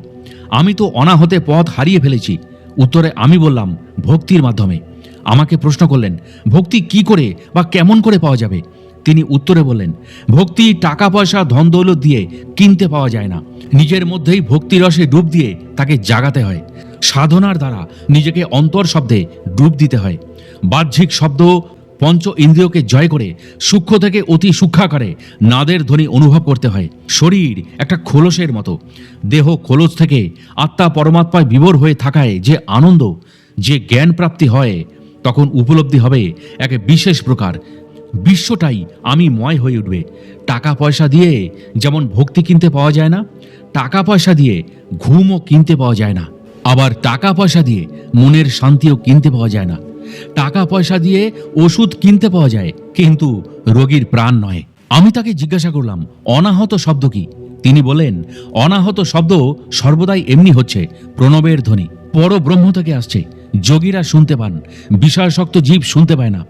আমি তো অনাহতে পথ হারিয়ে ফেলেছি। উত্তরে আমি বললাম, ভক্তির মাধ্যমে। আমাকে প্রশ্ন করলেন, ভক্তি কি করে বা কেমন করে পাওয়া যাবে? তিনি উত্তরে বললেন, ভক্তি টাকা পয়সা ধন দৌলত দিয়ে কিনতে পাওয়া যায় না। নিজের মধ্যেই ভক্তিরসে ডুব দিয়ে তাকে জাগাতে হয়। সাধনার দ্বারা নিজেকে অন্তর শব্দে ডুব দিতে হয়। বাহ্যিক শব্দ পঞ্চ ইন্দ্রিয়কে জয় করে সূক্ষ্ম থেকে অতি সূক্ষ্মাকারে নাদের ধ্বনি অনুভব করতে হয়। শরীর একটা খোলসের মতো। দেহ খোলস থেকে আত্মা পরমাত্মায় বিভোর হয়ে থাকায় যে আনন্দ, যে জ্ঞান প্রাপ্তি হয়, তখন উপলব্ধি হবে এক বিশেষ প্রকার। বিশ্বটাই আমি ময় হয়ে উঠবে। টাকা পয়সা দিয়ে যেমন ভক্তি কিনতে পাওয়া যায় না, টাকা পয়সা দিয়ে ঘুমও কিনতে পাওয়া যায় না। আবার টাকা পয়সা দিয়ে মনের শান্তিও কিনতে পাওয়া যায় না। টাকা পয়সা দিয়ে ওষুধ কিনতে পাওয়া যায়, কিন্তু রোগীর প্রাণ নয়। আমি তাকে জিজ্ঞাসা করলাম, অনাহত শব্দ কি? তিনি বলেন, অনাহত শব্দ সর্বদাই এমনি হচ্ছে প্রণবের ধ্বনি, পরব্রহ্ম থেকে আসছে। যোগীরা শুনতে পান, বিষয়াসক্ত জীব শুনতে পায় না।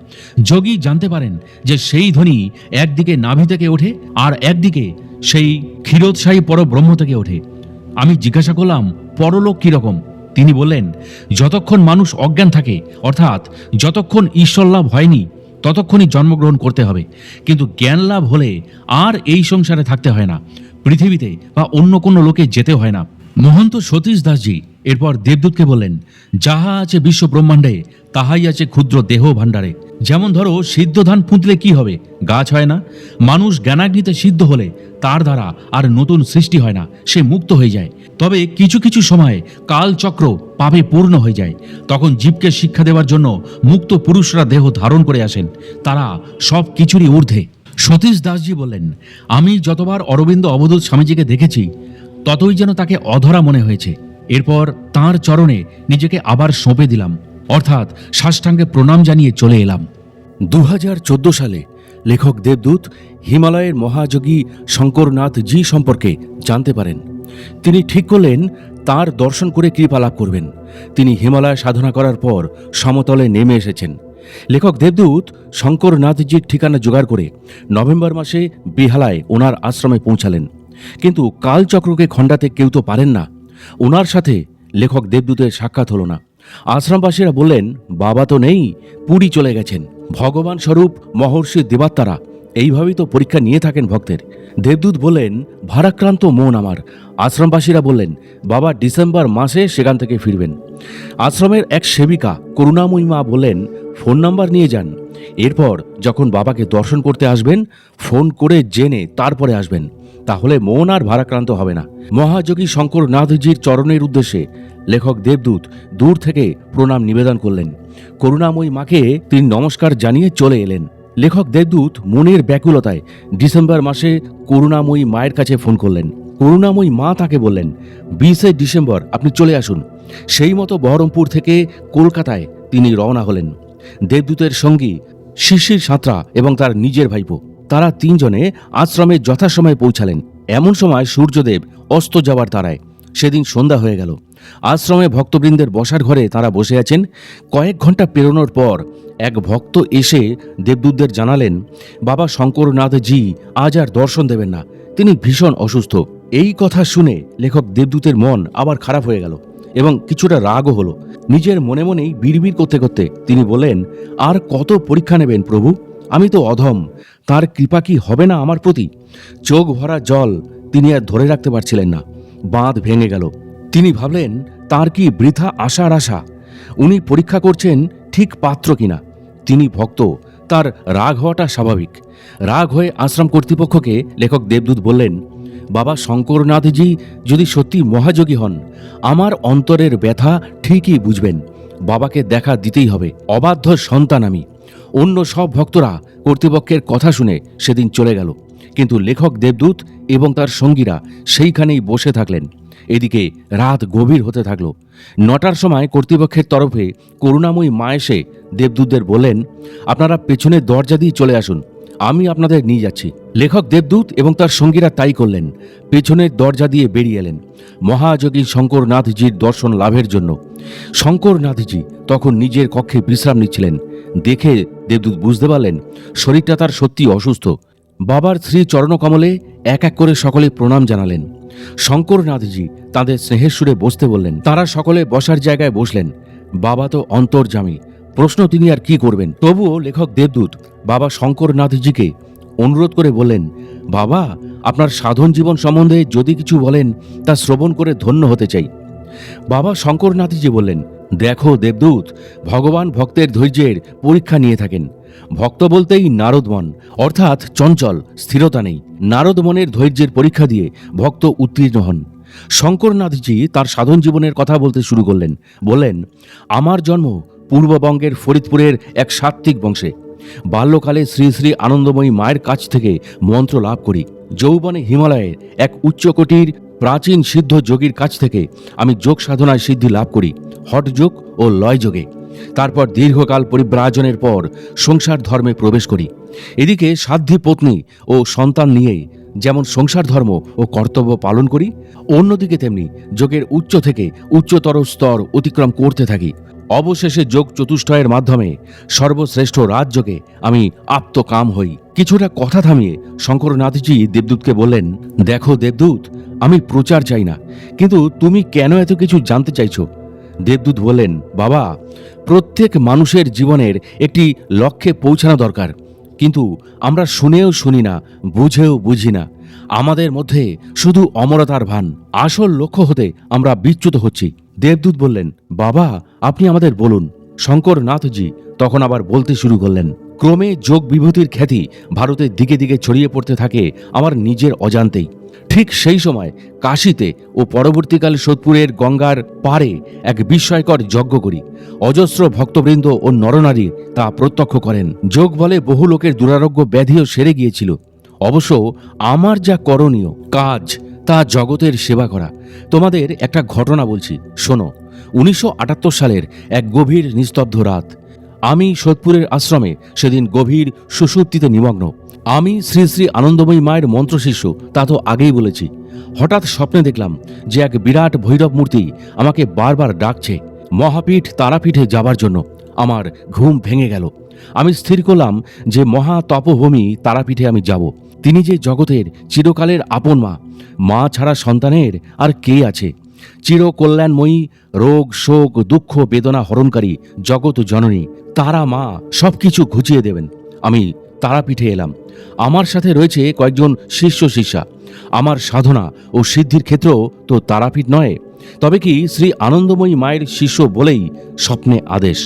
যোগী জানতে পারেন যে সেই ধ্বনি একদিকে নাভি থেকে ওঠে, আর একদিকে সেই ক্ষীরোৎসাহী পরব্রহ্ম থেকে ওঠে। আমি জিজ্ঞাসা করলাম, পরলোক কিরকম? তিনি বললেন, যতক্ষণ মানুষ অজ্ঞান থাকে, অর্থাৎ যতক্ষণ ঈশ্বর লাভ হয়নি, ততক্ষণই জন্মগ্রহণ করতে হবে। কিন্তু জ্ঞান লাভ হলে আর এই সংসারে থাকতে হয় না, পৃথিবীতে বা অন্য কোনো লোকে যেতে হয় না। মহন্ত সতীশ দাসজি এরপর দেবদূতকে বললেন, যাহা আছে বিশ্ব ব্রহ্মাণ্ডে তাহাই আছে ক্ষুদ্র দেহ ভাণ্ডারে। যেমন ধরো, সিদ্ধ ধান পুঁতলে কি হবে? গাছ হয় না। মানুষ জ্ঞানাগ্নিতে সিদ্ধ হলে তার দ্বারা আর নতুন সৃষ্টি হয় না, সে মুক্ত হয়ে যায়। তবে কিছু কিছু সময় কালচক্র পাপে পূর্ণ হয়ে যায়। তখন জীবকে শিক্ষা দেওয়ার জন্য মুক্ত পুরুষরা দেহ ধারণ করে আসেন। তারা সব কিছুরই ঊর্ধ্বে। সতীশ দাসজি বললেন, আমি যতবার অরবিন্দ অবধূত স্বামীজিকে দেখেছি, ততই যেন তাকে অধরা মনে হয়েছে। এরপর তাঁর চরণে নিজেকে আবার সঁপে দিলাম, অর্থাৎ সাষ্টাঙ্গে প্রণাম জানিয়ে চলে এলাম। 2014 সালে লেখক দেবদূত হিমালয়ের মহাযোগী শঙ্করনাথ জি সম্পর্কে জানতে পারেন। তিনি ঠিক করলেন তার দর্শন করে কৃপা লাভ করবেন। তিনি হিমালয় সাধনা করার পর সমতলে নেমে এসেছেন। লেখক দেবদূত শঙ্করনাথজির ঠিকানা জোগাড় করে নভেম্বর মাসে বেহালায় ওনার আশ্রমে পৌঁছালেন। কিন্তু কালচক্রকে খণ্ডাতে কেউ তো পারেন না। ওনার সাথে লেখক দেবদূতের সাক্ষাৎ হলো না। আশ্রমবাসীরা বললেন, বাবা তো নেই, পুরী চলে গেছেন। ভগবান স্বরূপ মহর্ষি দেবাত্মারা এইভাবেই তো পরীক্ষা নিয়ে থাকেন ভক্তের। দেবদূত বললেন, ভারাক্রান্ত মন আমার। আশ্রমবাসীরা বললেন, বাবা ডিসেম্বর মাসে সেখান থেকে ফিরবেন। আশ্রমের এক সেবিকা করুণাময়ী মা বললেন, ফোন নাম্বার নিয়ে যান। এরপর যখন বাবাকে দর্শন করতে আসবেন, ফোন করে জেনে তারপরে আসবেন, তাহলে মন আর ভারাক্রান্ত হবে না। মহাযোগী শঙ্করনাথজির চরণের উদ্দেশ্যে লেখক দেবদূত দূর থেকে প্রণাম নিবেদন করলেন। করুণাময়ী মাকে তিনি নমস্কার জানিয়ে চলে এলেন। লেখক দেবদূত মনের ব্যাকুলতায় ডিসেম্বর মাসে করুণাময়ী মায়ের কাছে ফোন করলেন। করুণাময়ী মা তাকে বললেন, 20 ডিসেম্বর আপনি চলে আসুন। সেই মতো বহরমপুর থেকে কলকাতায় তিনি রওনা হলেন। দেবদূতের সঙ্গী শিশির সাঁতরা এবং তার নিজের ভাইপো, তারা তিনজনে আশ্রমে যথাসময়ে পৌঁছালেন। এমন সময় সূর্যদেব অস্ত যাওয়ার তারায় সেদিন সন্ধ্যা হয়ে গেল। আশ্রমে ভক্তবৃন্দের বসার ঘরে তারা বসে আছেন। কয়েক ঘন্টা পেরোনোর পর এক ভক্ত এসে দেবদূতদের জানালেন, বাবা শঙ্করনাথজি আজ আর দর্শন দেবেন না, তিনি ভীষণ অসুস্থ। এই কথা শুনে লেখক দেবদূতের মন আবার খারাপ হয়ে গেল এবং কিছুটা রাগও হলো। নিজের মনে মনেই বিড়বিড় করতে করতে তিনি বললেন, আর কত পরীক্ষা নেবেন প্রভু? আমি তো অধম, তার কৃপা কি হবে না আমার প্রতি? চোখ ভরা জল তিনি আর ধরে রাখতে পারছিলেন না। বাঁধ ভেঙে গেল। তিনি ভাবলেন, তার কি বৃথা আশার আশা? উনি পরীক্ষা করছেন ঠিক পাত্র কিনা। তিনি ভক্ত, তার রাগ হওয়াটা স্বাভাবিক। রাগ হয়ে আশ্রম কর্তৃপক্ষকে লেখক দেবদূত বললেন, বাবা শঙ্করনাথজি যদি সত্যি মহাযোগী হন, আমার অন্তরের ব্যথা ঠিকই বুঝবেন। বাবাকে দেখা দিতেই হবে। অবাধ্য সন্তান আমি। অন্য সব ভক্তরা কর্তৃপক্ষের কথা শুনে সেদিন চলে গেল, কিন্তু লেখক দেবদূত এবং তার সঙ্গীরা সেইখানেই বসে থাকলেন। এদিকে রাত গভীর হতে থাকল। 9টার সময় কর্তৃপক্ষের তরফে করুণাময়ী মা এসে দেবদূতদের বললেন, আপনারা পেছনের দরজা দিয়ে চলে আসুন, আমি আপনাদের নিয়ে যাচ্ছি। লেখক দেবদূত এবং তার সঙ্গীরা তাই করলেন। পেছনের দরজা দিয়ে বেরিয়ে এলেন মহাযোগী শঙ্করনাথজির দর্শন লাভের জন্য। শঙ্করনাথজি তখন নিজের কক্ষে বিশ্রাম নিচ্ছিলেন। দেখে দেবদূত বুঝতে পারলেন শরীরটা তার সত্যি অসুস্থ। বাবার শ্রী চরণকমলে এক এক করে সকলে প্রণাম জানালেন। শঙ্করনাথজি তাদের স্নেহের সুরে বসতে বললেন। তারা সকলে বসার জায়গায় বসলেন। বাবা তো অন্তর্যামী, প্রশ্ন তিনি আর কি করবেন। তবুও লেখক দেবদূত বাবা শঙ্করনাথজিকে অনুরোধ করে বললেন, বাবা, আপনার সাধন জীবন সম্বন্ধে যদি কিছু বলেন তা শ্রবণ করে ধন্য হতে চাই। বাবা শঙ্করনাথজি বললেন, দেখো দেবদূত, ভগবান ভক্তের ধৈর্যের পরীক্ষা নিয়ে থাকেন। ভক্ত বলতেই নারদমন, অর্থাৎ চঞ্চল, স্থিরতা নেই। নারদমনের ধৈর্যের পরীক্ষা দিয়ে ভক্ত উত্তীর্ণ হন। শঙ্করনাথজি তার সাধন জীবনের কথা বলতে শুরু করলেন। বললেন, আমার জন্ম পূর্ববঙ্গের ফরিদপুরের এক সাত্ত্বিক বংশে। বাল্যকালে শ্রী শ্রী আনন্দময়ী মায়ের কাছ থেকে মন্ত্র লাভ করি। যৌবনে হিমালয়ের এক উচ্চকোটির প্রাচীন সিদ্ধ যোগীর কাছ থেকে আমি যোগ সাধনায় সিদ্ধি লাভ করি, হঠযোগ ও লয় যোগে। তারপর দীর্ঘকাল পরিব্রাজনের পর সংসার ধর্মে প্রবেশ করি। এদিকে সাধ্বী পত্নী ও সন্তান নিয়ে যেমন সংসার ধর্ম ও কর্তব্য পালন করি, অন্যদিকে তেমনি যোগের উচ্চ থেকে উচ্চতর স্তর অতিক্রম করতে থাকি। অবশেষে যোগ চতুষ্টয়ের মাধ্যমে সর্বশ্রেষ্ঠ রাজযোগে আমি আপ্তকাম হই। কিছুটা কথা থামিয়ে শঙ্করনাথজি দেবদূতকে বললেন, দেখো দেবদূত, আমি প্রচার চাই না, কিন্তু তুমি কেন এত কিছু জানতে চাইছো? দেবদূত বললেন, বাবা, প্রত্যেক মানুষের জীবনের একটি লক্ষ্যে পৌঁছানো দরকার, কিন্তু আমরা শুনেও শুনি না, বুঝেও বুঝি না। আমাদের মধ্যে শুধু অমরতার ভান। আসল লক্ষ্য হতে আমরা বিচ্যুত হচ্ছি। দেবদূত বললেন, বাবা, আপনি আমাদের বলুন। শঙ্করনাথজি তখন আবার বলতে শুরু করলেন। ক্রমে যোগ বিভূতির খ্যাতি ভারতের দিকে দিকে ছড়িয়ে পড়তে থাকে আমার নিজের অজান্তেই। ঠিক সেই সময় কাশীতে ও পরবর্তীকালে সোদপুরের গঙ্গার পাড়ে এক বিস্ময়কর যজ্ঞ করি। অজস্র ভক্তবৃন্দ ও নরনারী তা প্রত্যক্ষ করেন। যোগ বলে বহু লোকের দুরারোগ্য ব্যাধিও সেরে গিয়েছিল। অবশ্য আমার যা করণীয় কাজ তা জগতের সেবা করা। তোমাদের একটা ঘটনা বলছি, শোনো। 1978 সালের এক গভীর নিস্তব্ধ রাত। আমি সোদপুরের আশ্রমে সেদিন গভীর সুষুপ্তিতে নিমগ্ন। আমি শ্রী শ্রী আনন্দময়ী মায়ের মন্ত্রশিষ্য, তা তো আগেই বলেছি। হঠাৎ স্বপ্নে দেখলাম যে এক বিরাট ভৈরব মূর্তি আমাকে বারবার ডাকছে মহাপীঠ তারাপীঠে যাবার জন্য। আমার ঘুম ভেঙে গেল। আমি স্থির করলাম যে মহা তপভূমি তারাপীঠে আমি যাব। তিনি যে জগতের চিরকালের আপন মা, মা ছাড়া সন্তানের আর কে আছে? চির কল্যাণময়ী, রোগ শোক দুঃখ বেদনা হরণকারী জগৎ জননী তারা মা সবকিছু ঘুচিয়ে দেবেন। আমি তারাপীঠে এলাম। আমার সাথে রয়েছে কয়েকজন শিষ্য শিষ্যা। আমার সাধনা ও সিদ্ধির ক্ষেত্রেও তো তারাপীঠ নয়, তবে কি শ্রী আনন্দময়ী মায়ের শিষ্য বলেই স্বপ্নে আদেশ।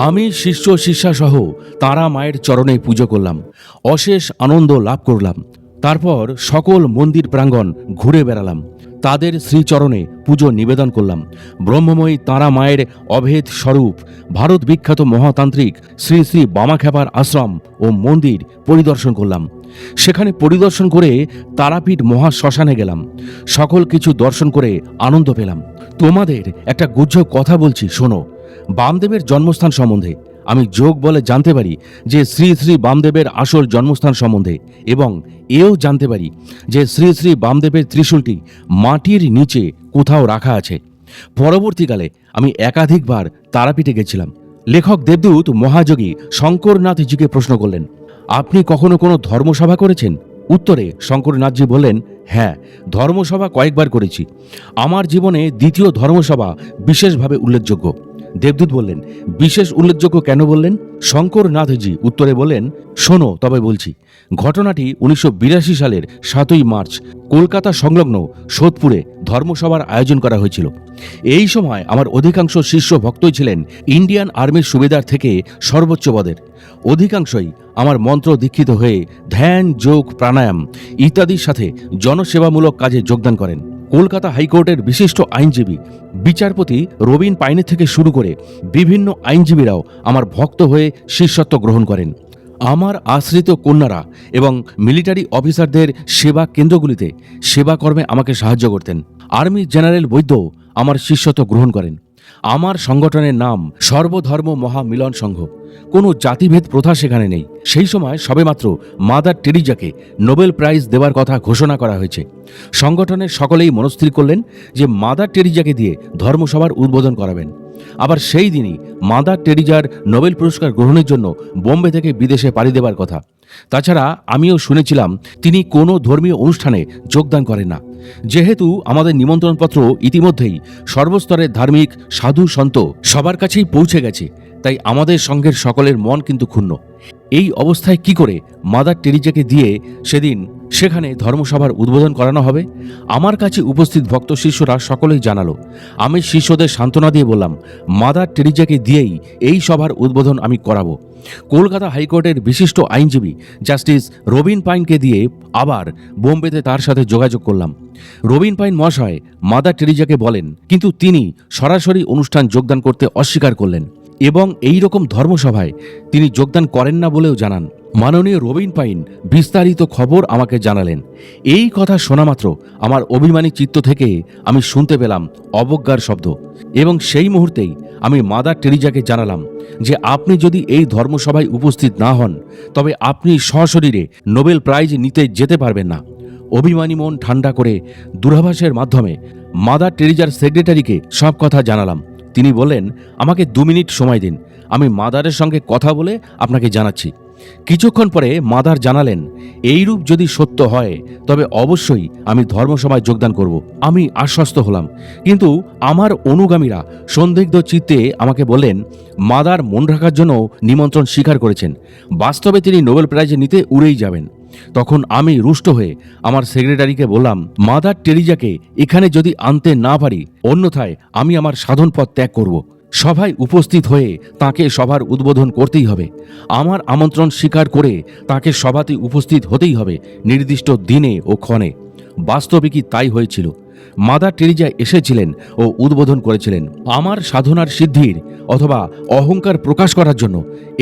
আমি শিষ্য শিষ্যা সহ তারা মায়ের চরণে পুজো করলাম, অশেষ আনন্দ লাভ করলাম। তারপর সকল মন্দির প্রাঙ্গণ ঘুরে বেড়ালাম, তাদের শ্রীচরণে পুজো নিবেদন করলাম। ব্রহ্মময়ী তারা মায়ের অভেদ স্বরূপ ভারত বিখ্যাত মহাতান্ত্রিক শ্রী শ্রী বামাখ্যাপার আশ্রম ও মন্দির পরিদর্শন করলাম। সেখানে পরিদর্শন করে তারাপীঠ মহাশ্মশানে গেলাম। সকল কিছু দর্শন করে আনন্দ পেলাম। তোমাদের একটা গুজ্জ কথা বলছি, শোনো। বামদেবের জন্মস্থান সম্বন্ধে আমি যোগ বলে জানতে পারি যে শ্রী শ্রী বামদেবের আসল জন্মস্থান সম্বন্ধে, এবং এও জানতে পারি যে শ্রী শ্রী বামদেবের ত্রিশূলটি মাটির নিচে কোথাও রাখা আছে। পরবর্তীকালে আমি একাধিকবার তারাপীঠে গেছিলাম। লেখক দেবদূত মহাযোগী শঙ্করনাথজিকে প্রশ্ন করলেন, আপনি কখনো কোনো ধর্মসভা করেছেন? উত্তরে শঙ্করনাথজি বললেন, হ্যাঁ, ধর্মসভা কয়েকবার করেছি। আমার জীবনে দ্বিতীয় ধর্মসভা বিশেষভাবে উল্লেখযোগ্য। দেবদূত বললেন, বিশেষ উল্লেখযোগ্য কেন বললেন? শঙ্করনাথজি উত্তরে বললেন, শোনো তবে বলছি। ঘটনাটি 1982 সালের 7ই মার্চ কলকাতা সংলগ্ন সোদপুরে ধর্মসভার আয়োজন করা হয়েছিল। এই সময় আমার অধিকাংশ শিষ্য ভক্তই ছিলেন ইন্ডিয়ান আর্মির সুবেদার থেকে সর্বোচ্চ পদের। অধিকাংশই আমার মন্ত্র দীক্ষিত হয়ে ধ্যান যোগ প্রাণায়াম ইত্যাদির সাথে জনসেবামূলক কাজে যোগদান করেন। কলকাতা হাইকোর্টের বিশিষ্ট আইনজীবী বিচারপতি রবিন পাইনের থেকে শুরু করে বিভিন্ন আইনজীবীরাও আমার ভক্ত হয়ে শিষ্যত্ব গ্রহণ করেন। আমার আশ্রিত কন্যারা এবং মিলিটারি অফিসারদের সেবা কেন্দ্রগুলিতে সেবা কর্মে আমাকে সাহায্য করতেন। আর্মি জেনারেল বৈদ্য আমার শিষ্যত্ব গ্রহণ করেন। আমার সংগঠনের নাম সর্বধর্ম মহামিলন সংঘ। কোনো জাতিভেদ প্রথা সেখানে নেই। সেই সময় সবেমাত্র মাদার টেরিজাকে নোবেল প্রাইজ দেওয়ার কথা ঘোষণা করা হয়েছে। সংগঠনের সকলেই মনস্থির করলেন যে মাদার টেরিজাকে দিয়ে ধর্মসভার উদ্বোধন করাবেন। আবার সেই দিনই মাদার টেরিজার নোবেল পুরস্কার গ্রহণের জন্য বোম্বে থেকে বিদেশে পাড়ি দেবার কথা। তাছাড়া আমিও শুনেছিলাম তিনি কোনো ধর্মীয় অনুষ্ঠানে যোগদান করেন না। যেহেতু আমাদের নিমন্ত্রণপত্র ইতিমধ্যেই সর্বস্তরের ধার্মিক সাধু সন্ত সবার কাছেই পৌঁছে গেছে, তাই আমাদের সঙ্গের সকলের মন কিন্তু ক্ষুণ্ণ। এই অবস্থায় কি করে মাদার টেরিজাকে দিয়ে সেদিন সেখানে ধর্মসভার উদ্বোধন করানো হবে? আমার কাছে উপস্থিত ভক্ত শিষ্যরা সকলেই জানালো। আমি শিষ্যদের সান্ত্বনা দিয়ে বললাম, মাদার টেরিজাকে দিয়েই এই সভার উদ্বোধন আমি করাবো। কলকাতা হাইকোর্টের বিশিষ্ট আইনজীবী জাস্টিস রবিন পাইনকে দিয়ে আবার বোম্বেতে তার সাথে যোগাযোগ করলাম। রবিন পাইন মহাশয় মাদার টেরিজাকে বলেন, কিন্তু তিনি সরাসরি অনুষ্ঠান যোগদান করতে অস্বীকার করলেন এবং এই রকম ধর্মসভায় তিনি যোগদান করেন না বলেও জানান। মাননীয় রবিন পাইন বিস্তারিত খবর আমাকে জানালেন। এই কথা শোনা মাত্র আমার অভিমানী চিত্ত থেকে আমি শুনতে পেলাম অবজ্ঞার শব্দ, এবং সেই মুহূর্তেই আমি মাদার টেরিজাকে জানালাম যে আপনি যদি এই ধর্মসভায় উপস্থিত না হন তবে আপনি সশরীরে নোবেল প্রাইজ নিতে যেতে পারবেন না। অভিমানী মন ঠান্ডা করে দূরভাষের মাধ্যমে মাদার টেরিজার সেক্রেটারিকে সব কথা জানালাম। তিনি বললেন, আমাকে 2 মিনিট সময় দিন, আমি মাদারের সঙ্গে কথা বলে আপনাকে জানাচ্ছি। কিছুক্ষণ পরে মাদার জানালেন, এইরূপ যদি সত্য হয় তবে অবশ্যই আমি ধর্মসভায় যোগদান করব। আমি আশ্বস্ত হলাম, কিন্তু আমার অনুগামীরা সন্দিগ্ধ চিত্তে আমাকে বললেন মাদার মন রাখার জন্য নিমন্ত্রণ স্বীকার করেছেন, বাস্তবে তিনি নোবেল প্রাইজ নিতে উড়েই যাবেন। তখন আমি রুষ্ট হয়ে আমার সেক্রেটারিকে বললাম, মাদার টেরিজাকে এখানে যদি আনতে না পারি, অন্যথায় আমি আমার সাধন পথ ত্যাগ করব। সভায় উপস্থিত হয়ে তাকে সভার উদ্বোধন করতেই হবে। আমার আমন্ত্রণ স্বীকার করে তাকে সভাতে উপস্থিত হতেই হবে নির্দিষ্ট দিনে ও ক্ষণে। বাস্তবিকই তাই হয়েছিল। মাদার টেরিজা এসেছিলেন ও উদ্বোধন করেছিলেন। আমার সাধনার সিদ্ধির অথবা অহংকার প্রকাশ করার জন্য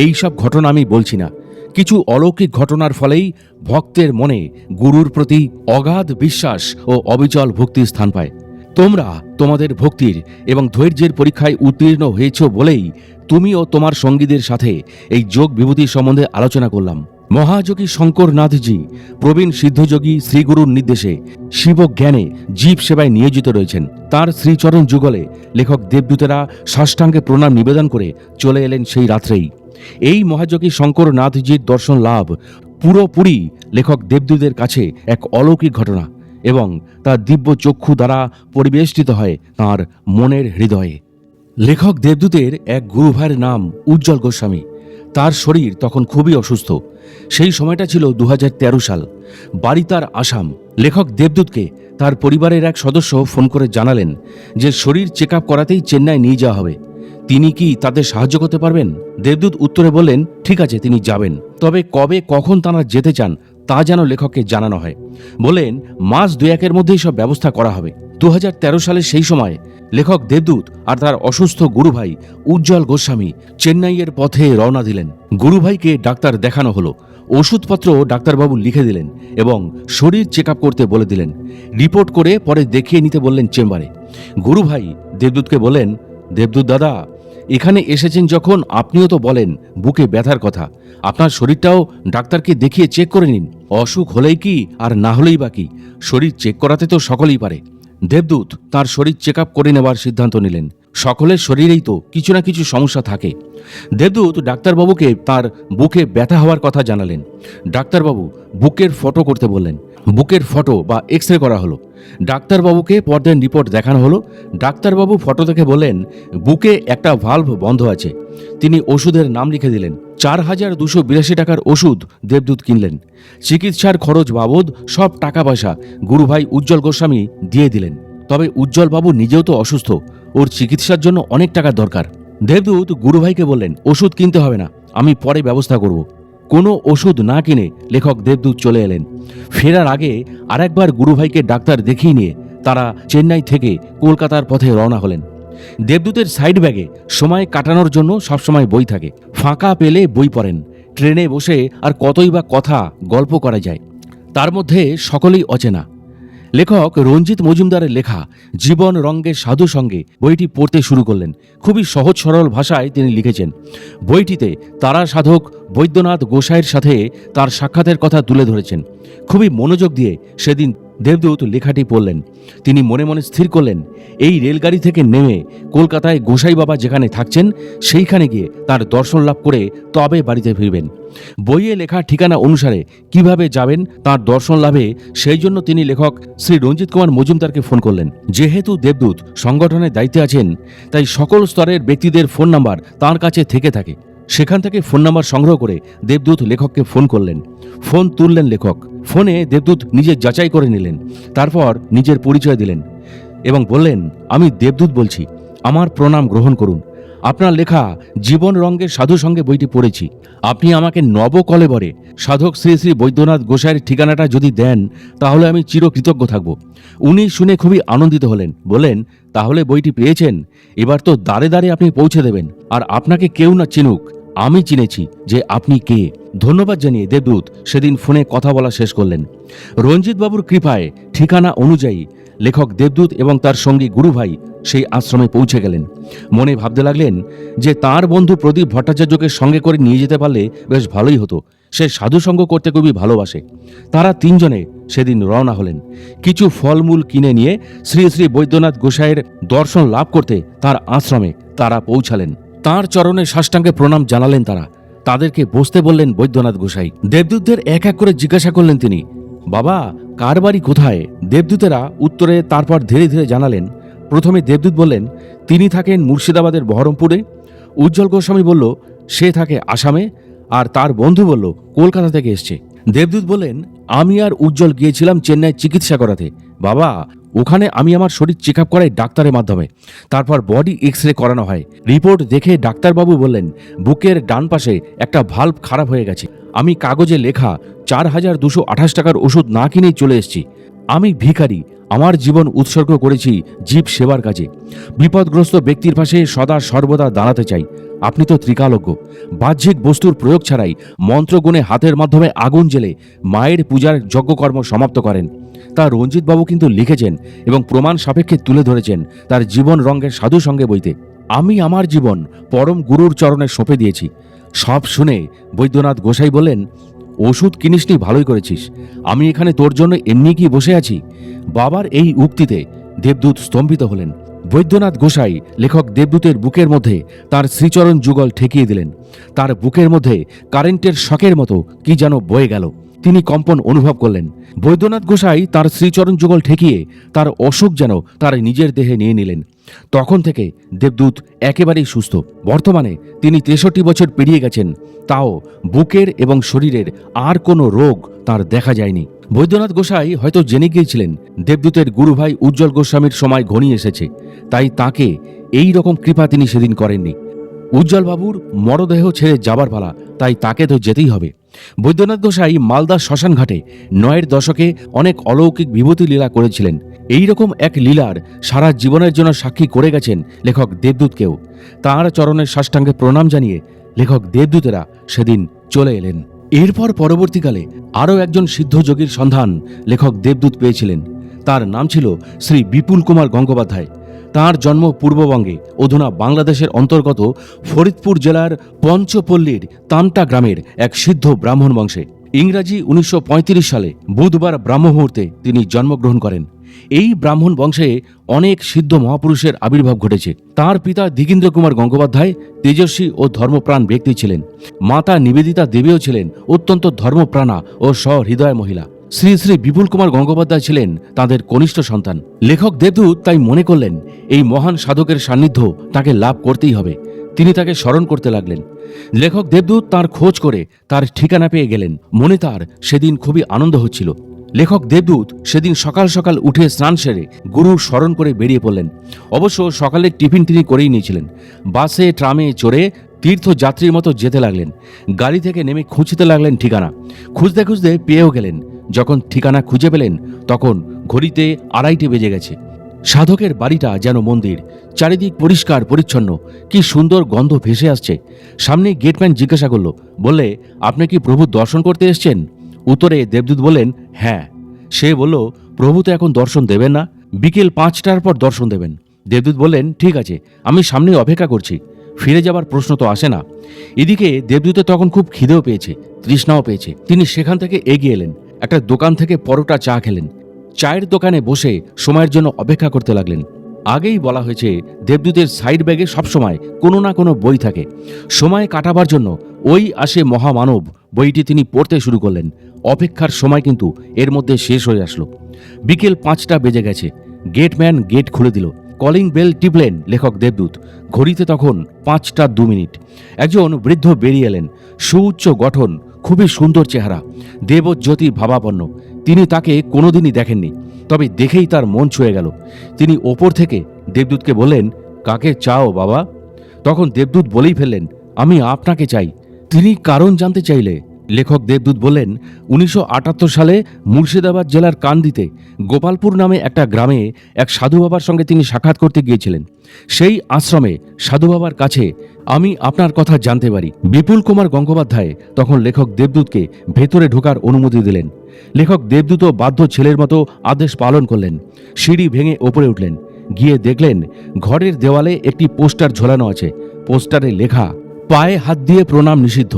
এই সব ঘটনা আমি বলছি না। কিছু অলৌকিক ঘটনার ফলেই ভক্তের মনে গুরুর প্রতি অগাধ বিশ্বাস ও অবিচল ভক্তি স্থান পায়। তোমরা তোমাদের ভক্তির এবং ধৈর্যের পরীক্ষায় উত্তীর্ণ হয়েছ বলেই তুমি ও তোমার সঙ্গীদের সাথে এই যোগ বিভূতি সম্বন্ধে আলোচনা করলাম। মহাযোগী শঙ্করনাথজি প্রবীণ সিদ্ধযোগী শ্রীগুরুর নির্দেশে শিব জ্ঞানে জীব সেবায় নিয়োজিত রয়েছেন। তার শ্রীচরণ যুগলে লেখক দেবদূতেরা সাষ্টাঙ্গে প্রণাম নিবেদন করে চলে এলেন সেই রাত্রেই। এই মহাযোগী শঙ্করনাথজির দর্শন লাভ পুরোপুরি লেখক দেবদূতের কাছে এক অলৌকিক ঘটনা এবং তার দিব্য চক্ষু দ্বারা পরিবেষ্টিত হয় তাঁর মনের হৃদয়ে। লেখক দেবদূতের এক গুরুভাইয়ের নাম উজ্জ্বল গোস্বামী। তার শরীর তখন খুবই অসুস্থ। সেই সময়টা ছিল 2013 সাল। বাড়ি তার আসাম। লেখক দেবদূতকে তার পরিবারের এক সদস্য ফোন করে জানালেন যে শরীর চেক আপ করাতেই চেন্নাই নিয়ে যাওয়া হবে। তিনি কি তাদের সাহায্য করতে পারবেন? দেবদূত উত্তরে বললেন, ঠিক আছে, তিনি যাবেন, তবে কবে কখন তাঁরা যেতে চান তা যেন লেখককে জানানো হয়। বলেন, মাস 2-1 মধ্যেই সব ব্যবস্থা করা হবে। 2013 সালে সেই সময় লেখক দেবদূত আর তার অসুস্থ গুরুভাই উজ্জ্বল গোস্বামী চেন্নাইয়ের পথে রওনা দিলেন। গুরুভাইকে ডাক্তার দেখানো হলো, ওষুধপত্র ডাক্তারবাবু লিখে দিলেন এবং শরীর চেক আপ করতে বলে দিলেন। রিপোর্ট করে পরে দেখিয়ে নিতে বললেন চেম্বারে। গুরুভাই দেবদূতকে বলেন, দেবদূত দাদা, এখানে এসেছেন যখন আপনিও তো বলেন বুকে ব্যথার কথা, আপনার শরীরটাও ডাক্তারকে দেখিয়ে চেক করে নিন। অসুখ হলেই কি আর না হলেই বা কি, শরীর চেক করাতে তো সকলেই পারে। দেবদূত তার শরীর চেক আপ করে নেওয়ার সিদ্ধান্ত নিলেন। সকলের শরীরেই তো কিছু না কিছু সমস্যা থাকে। দেবদূত ডাক্তারবাবুকে তার বুকে ব্যথা হওয়ার কথা জানালেন। ডাক্তারবাবু বুকের ফটো করতে বললেন। বুকের ফটো বা এক্স রে করা হলো। ডাক্তারবাবুকে পরদিন রিপোর্ট দেখানো হলো। ডাক্তারবাবু ফটো দেখে বললেন, বুকে একটা ভালভ বন্ধ আছে। তিনি ওষুধের নাম লিখে দিলেন। 4282 টাকার ওষুধ দেবদূত কিনলেন। চিকিৎসার খরচ বাবদ সব টাকা পয়সা গুরুভাই উজ্জ্বল গোস্বামী দিয়ে দিলেন। তবে উজ্জ্বলবাবু নিজেও তো অসুস্থ, ওর চিকিৎসার জন্য অনেক টাকার দরকার। দেবদূত গুরুভাইকে বললেন, ওষুধ কিনতে হবে না, আমি পরে ব্যবস্থা করব। কোনো ওষুধ না কিনে লেখক দেবদূত চলে এলেন। ফেরার আগে আরেকবার গুরুভাইকে ডাক্তার দেখিয়ে নিয়ে তারা চেন্নাই থেকে কলকাতার পথে রওনা হলেন। দেবদূতের সাইড ব্যাগে সময় কাটানোর জন্য সবসময় বই থাকে। ফাঁকা পেলে বই পড়েন। ট্রেনে বসে আর কতই বা কথা গল্প করা যায়, তার মধ্যে সকলেই অচেনা। লেখক রঞ্জিত মজুমদারের লেখা জীবন রঙ্গের সাধু সঙ্গে বইটি পড়তে শুরু করলেন। খুবই সহজ সরল ভাষায় তিনি লিখেছেন। বইটিতে তারা সাধক বৈদ্যনাথ গোসাইয়ের সাথে তার সাক্ষাতের কথা তুলে ধরেছেন। খুবই মনোযোগ দিয়ে সেদিন দেবদূত লেখাটি পড়লেন। তিনি মনে মনে স্থির করলেন এই রেলগাড়ি থেকে নেমে কলকাতায় গোসাই বাবা যেখানে থাকছেন সেইখানে গিয়ে তার দর্শন লাভ করে তবে বাড়িতে ফিরবেন। বইয়ে লেখা ঠিকানা অনুসারে কিভাবে যাবেন তার দর্শন লাভে সেই জন্য তিনি লেখক শ্রী রঞ্জিত কুমার মজুমদারকে ফোন করলেন। যেহেতু দেবদূত সংগঠনের দায়িত্বে আছেন তাই সকল স্তরের ব্যক্তিদের ফোন নাম্বার তাঁর কাছে থেকে থাকে। সেখান থেকে ফোন নাম্বার সংগ্রহ করে দেবদূত লেখককে ফোন করলেন। ফোন তুললেন লেখক। ফোনে দেবদূত নিজে যাচাই করে নিলেন, তারপর নিজের পরিচয় দিলেন এবং বললেন, আমি দেবদূত বলছি, আমার প্রণাম গ্রহণ করুন। আপনার লেখা জীবন রঙ্গের সাধু সঙ্গে বইটি পড়েছি। আপনি আমাকে নবকলেবরে সাধক শ্রী শ্রী বৈদ্যনাথ গোসাইয়ের ঠিকানাটা যদি দেন তাহলে আমি চিরকৃতজ্ঞ থাকব। উনি শুনে খুবই আনন্দিত হলেন, বললেন, তাহলে বইটি পেয়েছেন, এবার তো দাঁড়ে দাঁড়ে আপনি পৌঁছে দেবেন। আর আপনাকে কেউ না চিনুক, আমি চিনেছি যে আপনি কে। ধন্যবাদ জানিয়ে দেবদূত সেদিন ফোনে কথা বলা শেষ করলেন। রঞ্জিত বাবুর কৃপায় ঠিকানা অনুযায়ী লেখক দেবদূত এবং তার সঙ্গী গুরুভাই সেই আশ্রমে পৌঁছে গেলেন। মনে ভাবতে লাগলেন যে তার বন্ধু প্রদীপ ভট্টাচার্যকে সঙ্গে করে নিয়ে যেতে পারলে বেশ ভালোই হতো। সে সাধুসঙ্গ করতে খুবই ভালোবাসে। তারা তিনজনে সেদিন রওনা হলেন। কিছু ফলমূল কিনে নিয়ে শ্রী শ্রী বৈদ্যনাথ গোসাইয়ের দর্শন লাভ করতে তার আশ্রমে তারা পৌঁছালেন। তাঁর চরণে সাষ্টাঙ্গে প্রণাম জানালেন তারা। তাদেরকে বসতে বললেন বৈদ্যনাথ গোসাই। দেবদূতদের এক এক করে জিজ্ঞাসা করলেন তিনি, বাবা কার বাড়ি কোথায়? দেবদূতেরা উত্তরে তারপর ধীরে ধীরে জানালেন। প্রথমে দেবদূত বললেন তিনি থাকেন মুর্শিদাবাদের বহরমপুরে। উজ্জ্বল গোস্বামী বলল সে থাকে আসামে, আর তার বন্ধু বলল কলকাতা থেকে এসছে। দেবদূত বললেন আমি আর উজ্জ্বল গিয়েছিলাম চেন্নাই চিকিৎসা করাতে। বাবা ওখানে আমি আমার শরীর চেক আপ করাই ডাক্তারের মাধ্যমে, তারপর বডি এক্স রে করানো হয়। রিপোর্ট দেখে ডাক্তারবাবু বললেন বুকের ডান পাশে একটা ভাল্ব খারাপ হয়ে গেছে। আমি কাগজে লেখা 4,228 টাকার ওষুধ না কিনেই চলে এসেছি। আমি ভিখারি, আমার জীবন উৎসর্গ করেছি জীব সেবার কাজে। বিপদগ্রস্ত ব্যক্তির পাশে সদা সর্বদা দাঁড়াতে চাই। আপনি তো ত্রিকালজ্ঞ, বাহ্যিক বস্তুর প্রয়োগ ছাড়াই মন্ত্রগুণে হাতের মাধ্যমে আগুন জ্বেলে মায়ের পূজার যজ্ঞকর্ম সমাপ্ত করেন। তা রঞ্জিতবাবু কিন্তু লিখেছেন এবং প্রমাণ সাপেক্ষে তুলে ধরেছেন তার জীবন রঙ্গের সাধু সঙ্গে বইতে। আমি আমার জীবন পরম গুরুর চরণে সঁপে দিয়েছি। সব শুনে বৈদ্যনাথ গোসাই বললেন ওষুধ কিনিসনি, ভালোই করেছিস। আমি এখানে তোর জন্য এমনি কি বসে আছি? বাবার এই উক্তিতে দেবদূত স্তম্ভিত হলেন। বৈদ্যনাথ গোসাই লেখক দেবদূতের বুকের মধ্যে তার শ্রীচরণ যুগল ঠেকিয়ে দিলেন। তার বুকের মধ্যে কারেন্টের শকের মতো কি যেন বয়ে গেল। তিনি কম্পন অনুভব করলেন। বৈদ্যনাথ গোসাই তার শ্রীচরণ যুগল ঠেকিয়ে তার অসুখ যেন তার নিজের দেহে নিয়ে নিলেন। তখন থেকে দেবদূত একেবারেই সুস্থ। বর্তমানে তিনি 63 বছর পেরিয়ে গেছেন, তাও বুকের এবং শরীরের আর কোনো রোগ তার দেখা যায়নি। বৈদ্যনাথ গোসাই হয়তো জেনে গিয়েছিলেন দেবদূতের গুরুভাই উজ্জ্বল গোস্বামীর সময় ঘনিয়ে এসেছে, তাই তাকে এই রকম কৃপা তিনি সেদিন করেননি। উজ্জ্বলবাবুর মরদেহ ছেড়ে যাবার পালা, তাই তাকে তো যেতেই হবে। বৈদ্যনাথ গোসাই মালদা শ্মশান ঘাটে 9এর দশকে অনেক অলৌকিক বিভূতি লীলা করেছিলেন। এই রকম এক লীলার সারা জীবনের জন্য সাক্ষী করে গেছেন লেখক দেবদূতকেও। তাঁর চরণের সাষ্টাঙ্গে প্রণাম জানিয়ে লেখক দেবদূতেরা সেদিন চলে এলেন। এরপর পরবর্তীকালে আরও একজন সিদ্ধযোগীর সন্ধান লেখক দেবদূত পেয়েছিলেন। তার নাম ছিল শ্রী বিপুল কুমার গঙ্গোপাধ্যায়। তাঁর জন্ম পূর্ববঙ্গে, অধুনা বাংলাদেশের অন্তর্গত ফরিদপুর জেলার পঞ্চপল্লীর তামটা গ্রামের এক সিদ্ধ ব্রাহ্মণ বংশে। ইংরাজি 1935 সালে বুধবার ব্রাহ্মমুহূর্তে তিনি জন্মগ্রহণ করেন। এই ব্রাহ্মণ বংশে অনেক সিদ্ধ মহাপুরুষের আবির্ভাব ঘটেছে। তার পিতা দিগীন্দ্র কুমার গঙ্গোপাধ্যায় তেজস্বী ও ধর্মপ্রাণ ব্যক্তি ছিলেন। মাতা নিবেদিতা দেবীও ছিলেন অত্যন্ত ধর্মপ্রাণা ও সহৃদয় মহিলা। শ্রী শ্রী বিপুল কুমার গঙ্গোপাধ্যায় ছিলেন তাদের কনিষ্ঠ সন্তান। লেখক দেবদূত তাই মনে করলেন এই মহান সাধকের সান্নিধ্য তাকে লাভ করতেই হবে। তিনি তাকে স্মরণ করতে লাগলেন। লেখক দেবদূত তার খোঁজ করে তার ঠিকানা পেয়ে গেলেন। মনে তার সেদিন খুবই আনন্দ হচ্ছিল। লেখক দেবদূত সেদিন সকাল সকাল উঠে স্নান সেরে গুরুর স্মরণ করে বেরিয়ে পড়লেন। অবশ্য সকালের টিফিন তিনি করেই নিয়েছিলেন। বাসে ট্রামে চড়ে তীর্থযাত্রীর মতো যেতে লাগলেন। গাড়ি থেকে নেমে খুঁজতে লাগলেন ঠিকানা। খুঁজতে খুঁজতে পেয়েও গেলেন। যখন ঠিকানা খুঁজে পেলেন তখন ঘড়িতে 2:30 বেজে গেছে। সাধকের বাড়িটা যেন মন্দির, চারিদিক পরিষ্কার পরিচ্ছন্ন, কি সুন্দর গন্ধ ভেসে আসছে। সামনে গেটম্যান জিজ্ঞাসা করল, বললে আপনি কি প্রভু দর্শন করতে এসছেন? উত্তরে দেবদূত বললেন হ্যাঁ। সে বলল প্রভু তো এখন দর্শন দেবেন না, বিকেল 5টার পর দর্শন দেবেন। দেবদূত বললেন ঠিক আছে, আমি সামনে অপেক্ষা করছি, ফিরে যাবার প্রশ্ন তো আসে না। এদিকে দেবদূতের তখন খুব খিদেও পেয়েছে, তৃষ্ণাও পেয়েছে। তিনি সেখান থেকে এগিয়ে এলেন। একটা দোকান থেকে পরোটা চা খেলেন। চায়ের দোকানে বসে সময়ের জন্য অপেক্ষা করতে লাগলেন। আগেই বলা হয়েছে দেবদূতের সাইড ব্যাগে সবসময় কোনো না কোনো বই থাকে। সময় কাটাবার জন্য ওই আসে মহামানব বইটি তিনি পড়তে শুরু করলেন। অপেক্ষার সময় কিন্তু এর মধ্যে শেষ হয়ে আসলো। বিকেল 5টা বেজে গেছে। গেটম্যান গেট খুলে দিল। কলিং বেল টিপলেন লেখক দেবদূত। ঘড়িতে তখন 5টা 2 মিনিট। একজন বৃদ্ধ বেরিয়ে এলেন। সুউচ্চ গঠন, খুবই সুন্দর চেহারা, দেবজ্যোতি ভাবাপন্ন। তিনি তাকে কোনোদিনই দেখেননি, তবে দেখেই তার মন ছুঁয়ে গেল। তিনি ওপর থেকে দেবদূতকে বললেন, কাকে চাও বাবা? তখন দেবদূত বলেই ফেললেন, আমি আপনাকে চাই। তিনি কারণ জানতে চাইলে লেখক দেবদূত বললেন, 1978 সালে মুর্শিদাবাদ জেলার কান্দিতে গোপালপুর নামে একটা গ্রামে এক সাধু বাবার সঙ্গে তিনি সাক্ষাৎ করতে গিয়েছিলেন। সেই আশ্রমে সাধু বাবার কাছে আমি আপনার কথা জানতে পারি। বিপুল কুমার গঙ্গোপাধ্যায় তখন লেখক দেবদূতকে ভেতরে ঢোকার অনুমতি দিলেন। লেখক দেবদূতও বাধ্য ছেলের মতো আদেশ পালন করলেন। সিঁড়ি ভেঙে ওপরে উঠলেন। গিয়ে দেখলেন ঘরের দেওয়ালে একটি পোস্টার ঝোলানো আছে। পোস্টারে লেখা, পায়ে হাত দিয়ে প্রণাম নিষিদ্ধ।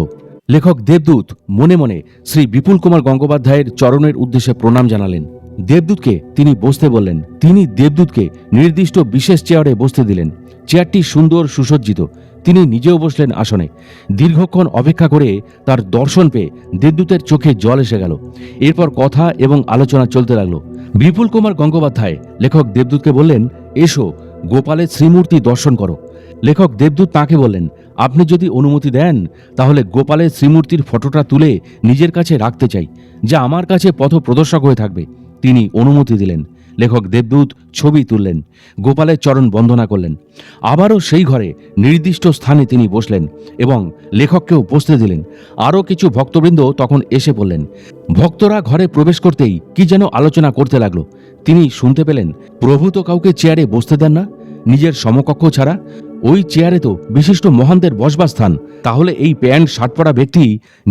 লেখক দেবদূত মনে মনে শ্রী বিপুল কুমার গঙ্গোপাধ্যায়ের চরণের উদ্দেশ্যে প্রণাম জানালেন। দেবদূতকে তিনি বসতে বললেন। তিনি দেবদূতকে নির্দিষ্ট বিশেষ চেয়ারে বসতে দিলেন। চেয়ারটি সুন্দর সুসজ্জিত। তিনি নিজেও বসলেন আসনে। দীর্ঘক্ষণ অপেক্ষা করে তার দর্শন পেয়ে দেবদূতের চোখে জল এসে গেল। এরপর কথা এবং আলোচনা চলতে লাগলো। বিপুল কুমার গঙ্গোপাধ্যায় লেখক দেবদূতকে বললেন, এসো গোপালের শ্রীমূর্তি দর্শন করো। লেখক দেবদূত তাঁকে বললেন, আপনি যদি অনুমতি দেন তাহলে গোপালের শ্রীমূর্তির ফটোটা তুলে নিজের কাছে রাখতে চাই, যা আমার কাছে পথ প্রদর্শক হয়ে থাকবে। তিনি অনুমতি দিলেন। লেখক দেবদূত ছবি তুললেন, গোপালের চরণ বন্দনা করলেন। আবারও সেই ঘরে নির্দিষ্ট স্থানে তিনি বসলেন এবং লেখককেও বসতে দিলেন। আরও কিছু ভক্তবৃন্দ তখন এসে পড়লেন। ভক্তরা ঘরে প্রবেশ করতেই কি যেন আলোচনা করতে লাগলো। তিনি শুনতে পেলেন, প্রভু তো কাউকে চেয়ারে বসতে দেন না, নিজের সমকক্ষ ছাড়া। ওই চেয়ারে তো বিশিষ্ট মহানদের বসবার স্থান। তাহলে এই প্যান্ট শার্ট পরা ব্যক্তি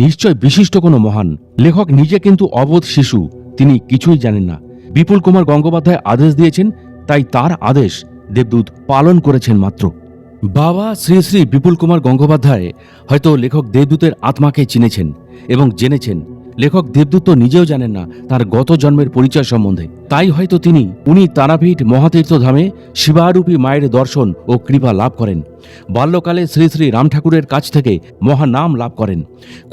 নিশ্চয় বিশিষ্ট কোনো মহান। লেখক নিজে কিন্তু অবোধ শিশু, তিনি কিছুই জানেন না। বিপুল কুমার গঙ্গোপাধ্যায় আদেশ দিয়েছেন, তাই তার আদেশ দেবদূত পালন করেছেন মাত্র। বাবা শ্রী শ্রী বিপুল কুমার গঙ্গোপাধ্যায় হয়তো লেখক দেবদূতের আত্মাকে চিনেছেন এবং জেনেছেন। লেখক দেবদূত তো নিজেও জানেন না তার গত জন্মের পরিচয় সম্বন্ধে। তাই হয়তো উনি তারাপীঠ মহাতীর্থ ধামে শিবারূপী মায়ের দর্শন ও কৃপা লাভ করেন। বাল্যকালে শ্রী শ্রী রাম ঠাকুরের কাছ থেকে মহানাম লাভ করেন।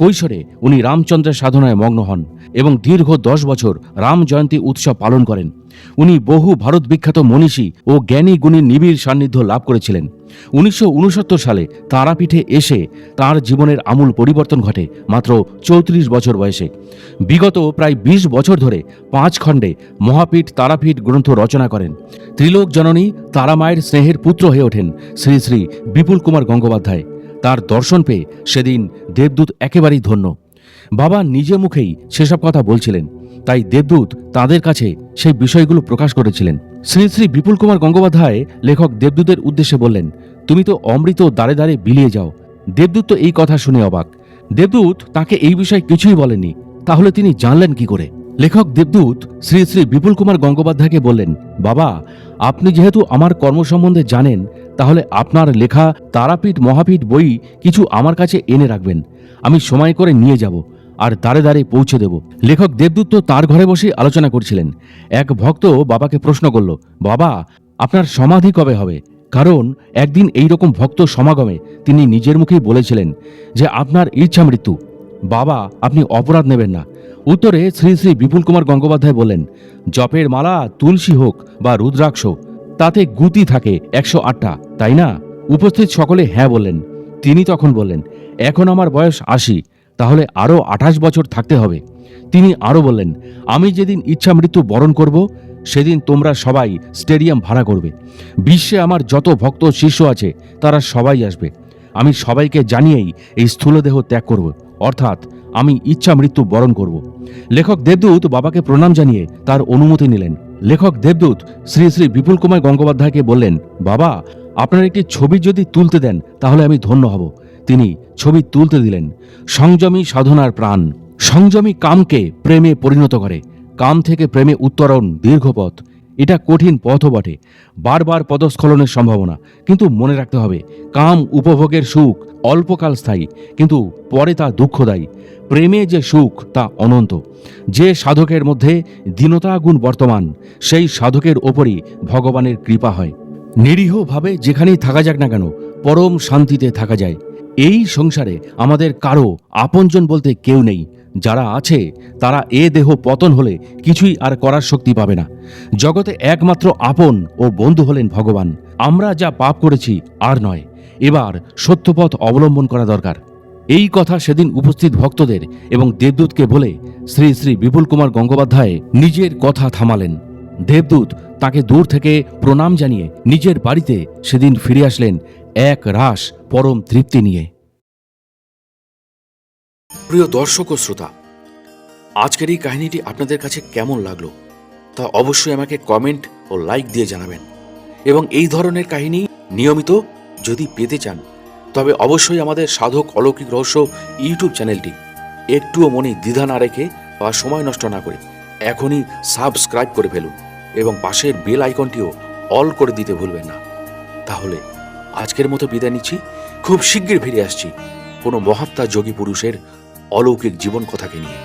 কৈশোরে উনি রামচন্দ্রের সাধনায় মগ্ন হন এবং দীর্ঘ 10 বছর রাম জয়ন্তী উৎসব পালন করেন। উনি বহু ভারত বিখ্যাত মনীষী ও জ্ঞানী গুণীর নিবিড় সান্নিধ্য লাভ করেছিলেন। 1969 সালে তারাপীঠে এসে তার জীবনের আমূল পরিবর্তন ঘটে মাত্র 34 বছর বয়সে। বিগত প্রায় 20 বছর ধরে 5 খণ্ডে মহাপীঠ তারাপীঠ গ্রন্থ রচনা করেন। ত্রিলোক জননী তারামায়ের স্নেহের পুত্র হয়ে ওঠেন শ্রী শ্রী বিপুল কুমার গঙ্গোপাধ্যায়। তার দর্শন পেয়ে সেদিন দেবদূত একেবারেই ধন্য। বাবা নিজে মুখেই সেসব কথা বলছিলেন, তাই দেবদূত তাদের কাছে সেই বিষয়গুলো প্রকাশ করেছিলেন। শ্রী শ্রী বিপুল কুমার গঙ্গোপাধ্যায় লেখক দেবদূতের উদ্দেশ্যে বললেন, তুমি তো অমৃত দ্বারে দ্বারে বিলিয়ে যাও। দেবদূত তো এই কথা শুনে অবাক। দেবদূত তাকে এই বিষয়ে কিছুই বলেননি। তাহলে তিনি জানলেন কি করে? লেখক দেবদূত শ্রী শ্রী বিপুল কুমার গঙ্গোপাধ্যায়কে বললেন, বাবা, আপনি যেহেতু আমার কর্ম সম্বন্ধে জানেন, তাহলে আপনার লেখা তারাপীঠ মহাপীঠ বই কিছু আমার কাছে এনে রাখবেন। আমি সময় করে নিয়ে যাব আর দ্বারে দ্বারে পৌঁছে দেব। লেখক দেবদূত তো তার ঘরে বসে আলোচনা করছিলেন। এক ভক্ত বাবাকে প্রশ্ন করল, বাবা, আপনার সমাধি কবে হবে? কারণ একদিন এই রকম ভক্ত সমাগমে তিনি নিজের মুখেই বলেছিলেন যে আপনার ইচ্ছা মৃত্যু। বাবা, আপনি অপরাধ নেবেন না। উত্তরে শ্রী শ্রী বিপুল কুমার গঙ্গোপাধ্যায় বললেন, জপের মালা তুলসী হোক বা রুদ্রাক্ষ, তাতে গুতি থাকে 108টা, তাই না? উপস্থিত সকলে হ্যাঁ বললেন। তিনি তখন বললেন, এখন আমার বয়স 80, তাহলে আরও 28 বছর থাকতে হবে। তিনি আরও বললেন, আমি যেদিন ইচ্ছা মৃত্যু বরণ করব সেদিন তোমরা সবাই স্টেডিয়াম ভাড়া করবে। বিশ্বে আমার যত ভক্ত শিষ্য আছে তারা সবাই আসবে। আমি সবাইকে জানিয়েই এই স্থূলদেহ ত্যাগ করব, অর্থাৎ আমি ইচ্ছা মৃত্যু বরণ করব। লেখক দেবদূত বাবাকে প্রণাম জানিয়ে তার অনুমতি নিলেন। লেখক দেবদূত শ্রী শ্রী বিপুল কুমার গঙ্গোপাধ্যায়কে বললেন, বাবা, আপনার একটি ছবি যদি তুলতে দেন তাহলে আমি ধন্য হব। তিনি ছবি তুলতে দিলেন। সংযমী সাধনার প্রাণ। সংযমী কামকে প্রেমে পরিণত করে। কাম থেকে প্রেমে উত্তরণ দীর্ঘ পথ। এটা কঠিন পথও বটে, বারবার পদস্খলনের সম্ভাবনা। কিন্তু মনে রাখতে হবে, কাম উপভোগের সুখ অল্পকাল স্থায়ী, কিন্তু পরে তা দুঃখদায়ী। প্রেমে যে সুখ তা অনন্ত। যে সাধকের মধ্যে দীনতা গুণ বর্তমান, সেই সাধকের ওপরই ভগবানের কৃপা হয়। নিরীহভাবে যেখানেই থাকা যাক না কেন, পরম শান্তিতে থাকা যায়। এই সংসারে আমাদের কারো আপনজন বলতে কেউ নেই। যারা আছে তারা এ দেহ পতন হলে কিছুই আর করার শক্তি পাবে না। জগতে একমাত্র আপন ও বন্ধু হলেন ভগবান। আমরা যা পাপ করেছি আর নয়, এবার সত্যপথ অবলম্বন করা দরকার। এই কথা সেদিন উপস্থিত ভক্তদের এবং দেবদূতকে বলে শ্রী শ্রী বিপুল কুমার গঙ্গোপাধ্যায় নিজের কথা থামালেন। দেবদূত তাকে দূর থেকে প্রণাম জানিয়ে নিজের বাড়িতে সেদিন ফিরে আসলেন এক রাস পরম তৃপ্তি নিয়ে। প্রিয় দর্শক ও শ্রোতা, আজকের এই কাহিনীটি আপনাদের কাছে কেমন লাগলো তা অবশ্যই আমাকে কমেন্ট ও লাইক দিয়ে জানাবেন। এবং এই ধরনের কাহিনী নিয়মিত যদি পেতে চান, তবে অবশ্যই আমাদের সাধক অলৌকিক রহস্য ইউটিউব চ্যানেলটি একটুও মনে দ্বিধা না রেখে বা সময় নষ্ট না করে এখনই সাবস্ক্রাইব করে ফেলুন এবং পাশের বেল আইকনটিও অল করে দিতে ভুলবেন না। তাহলে আজকের মতো বিদায় নিচ্ছি। খুব শীঘ্রই ফিরে আসছি কোনো মহাত্মা যোগী পুরুষের অলৌকিক জীবন কথাকে নিয়ে।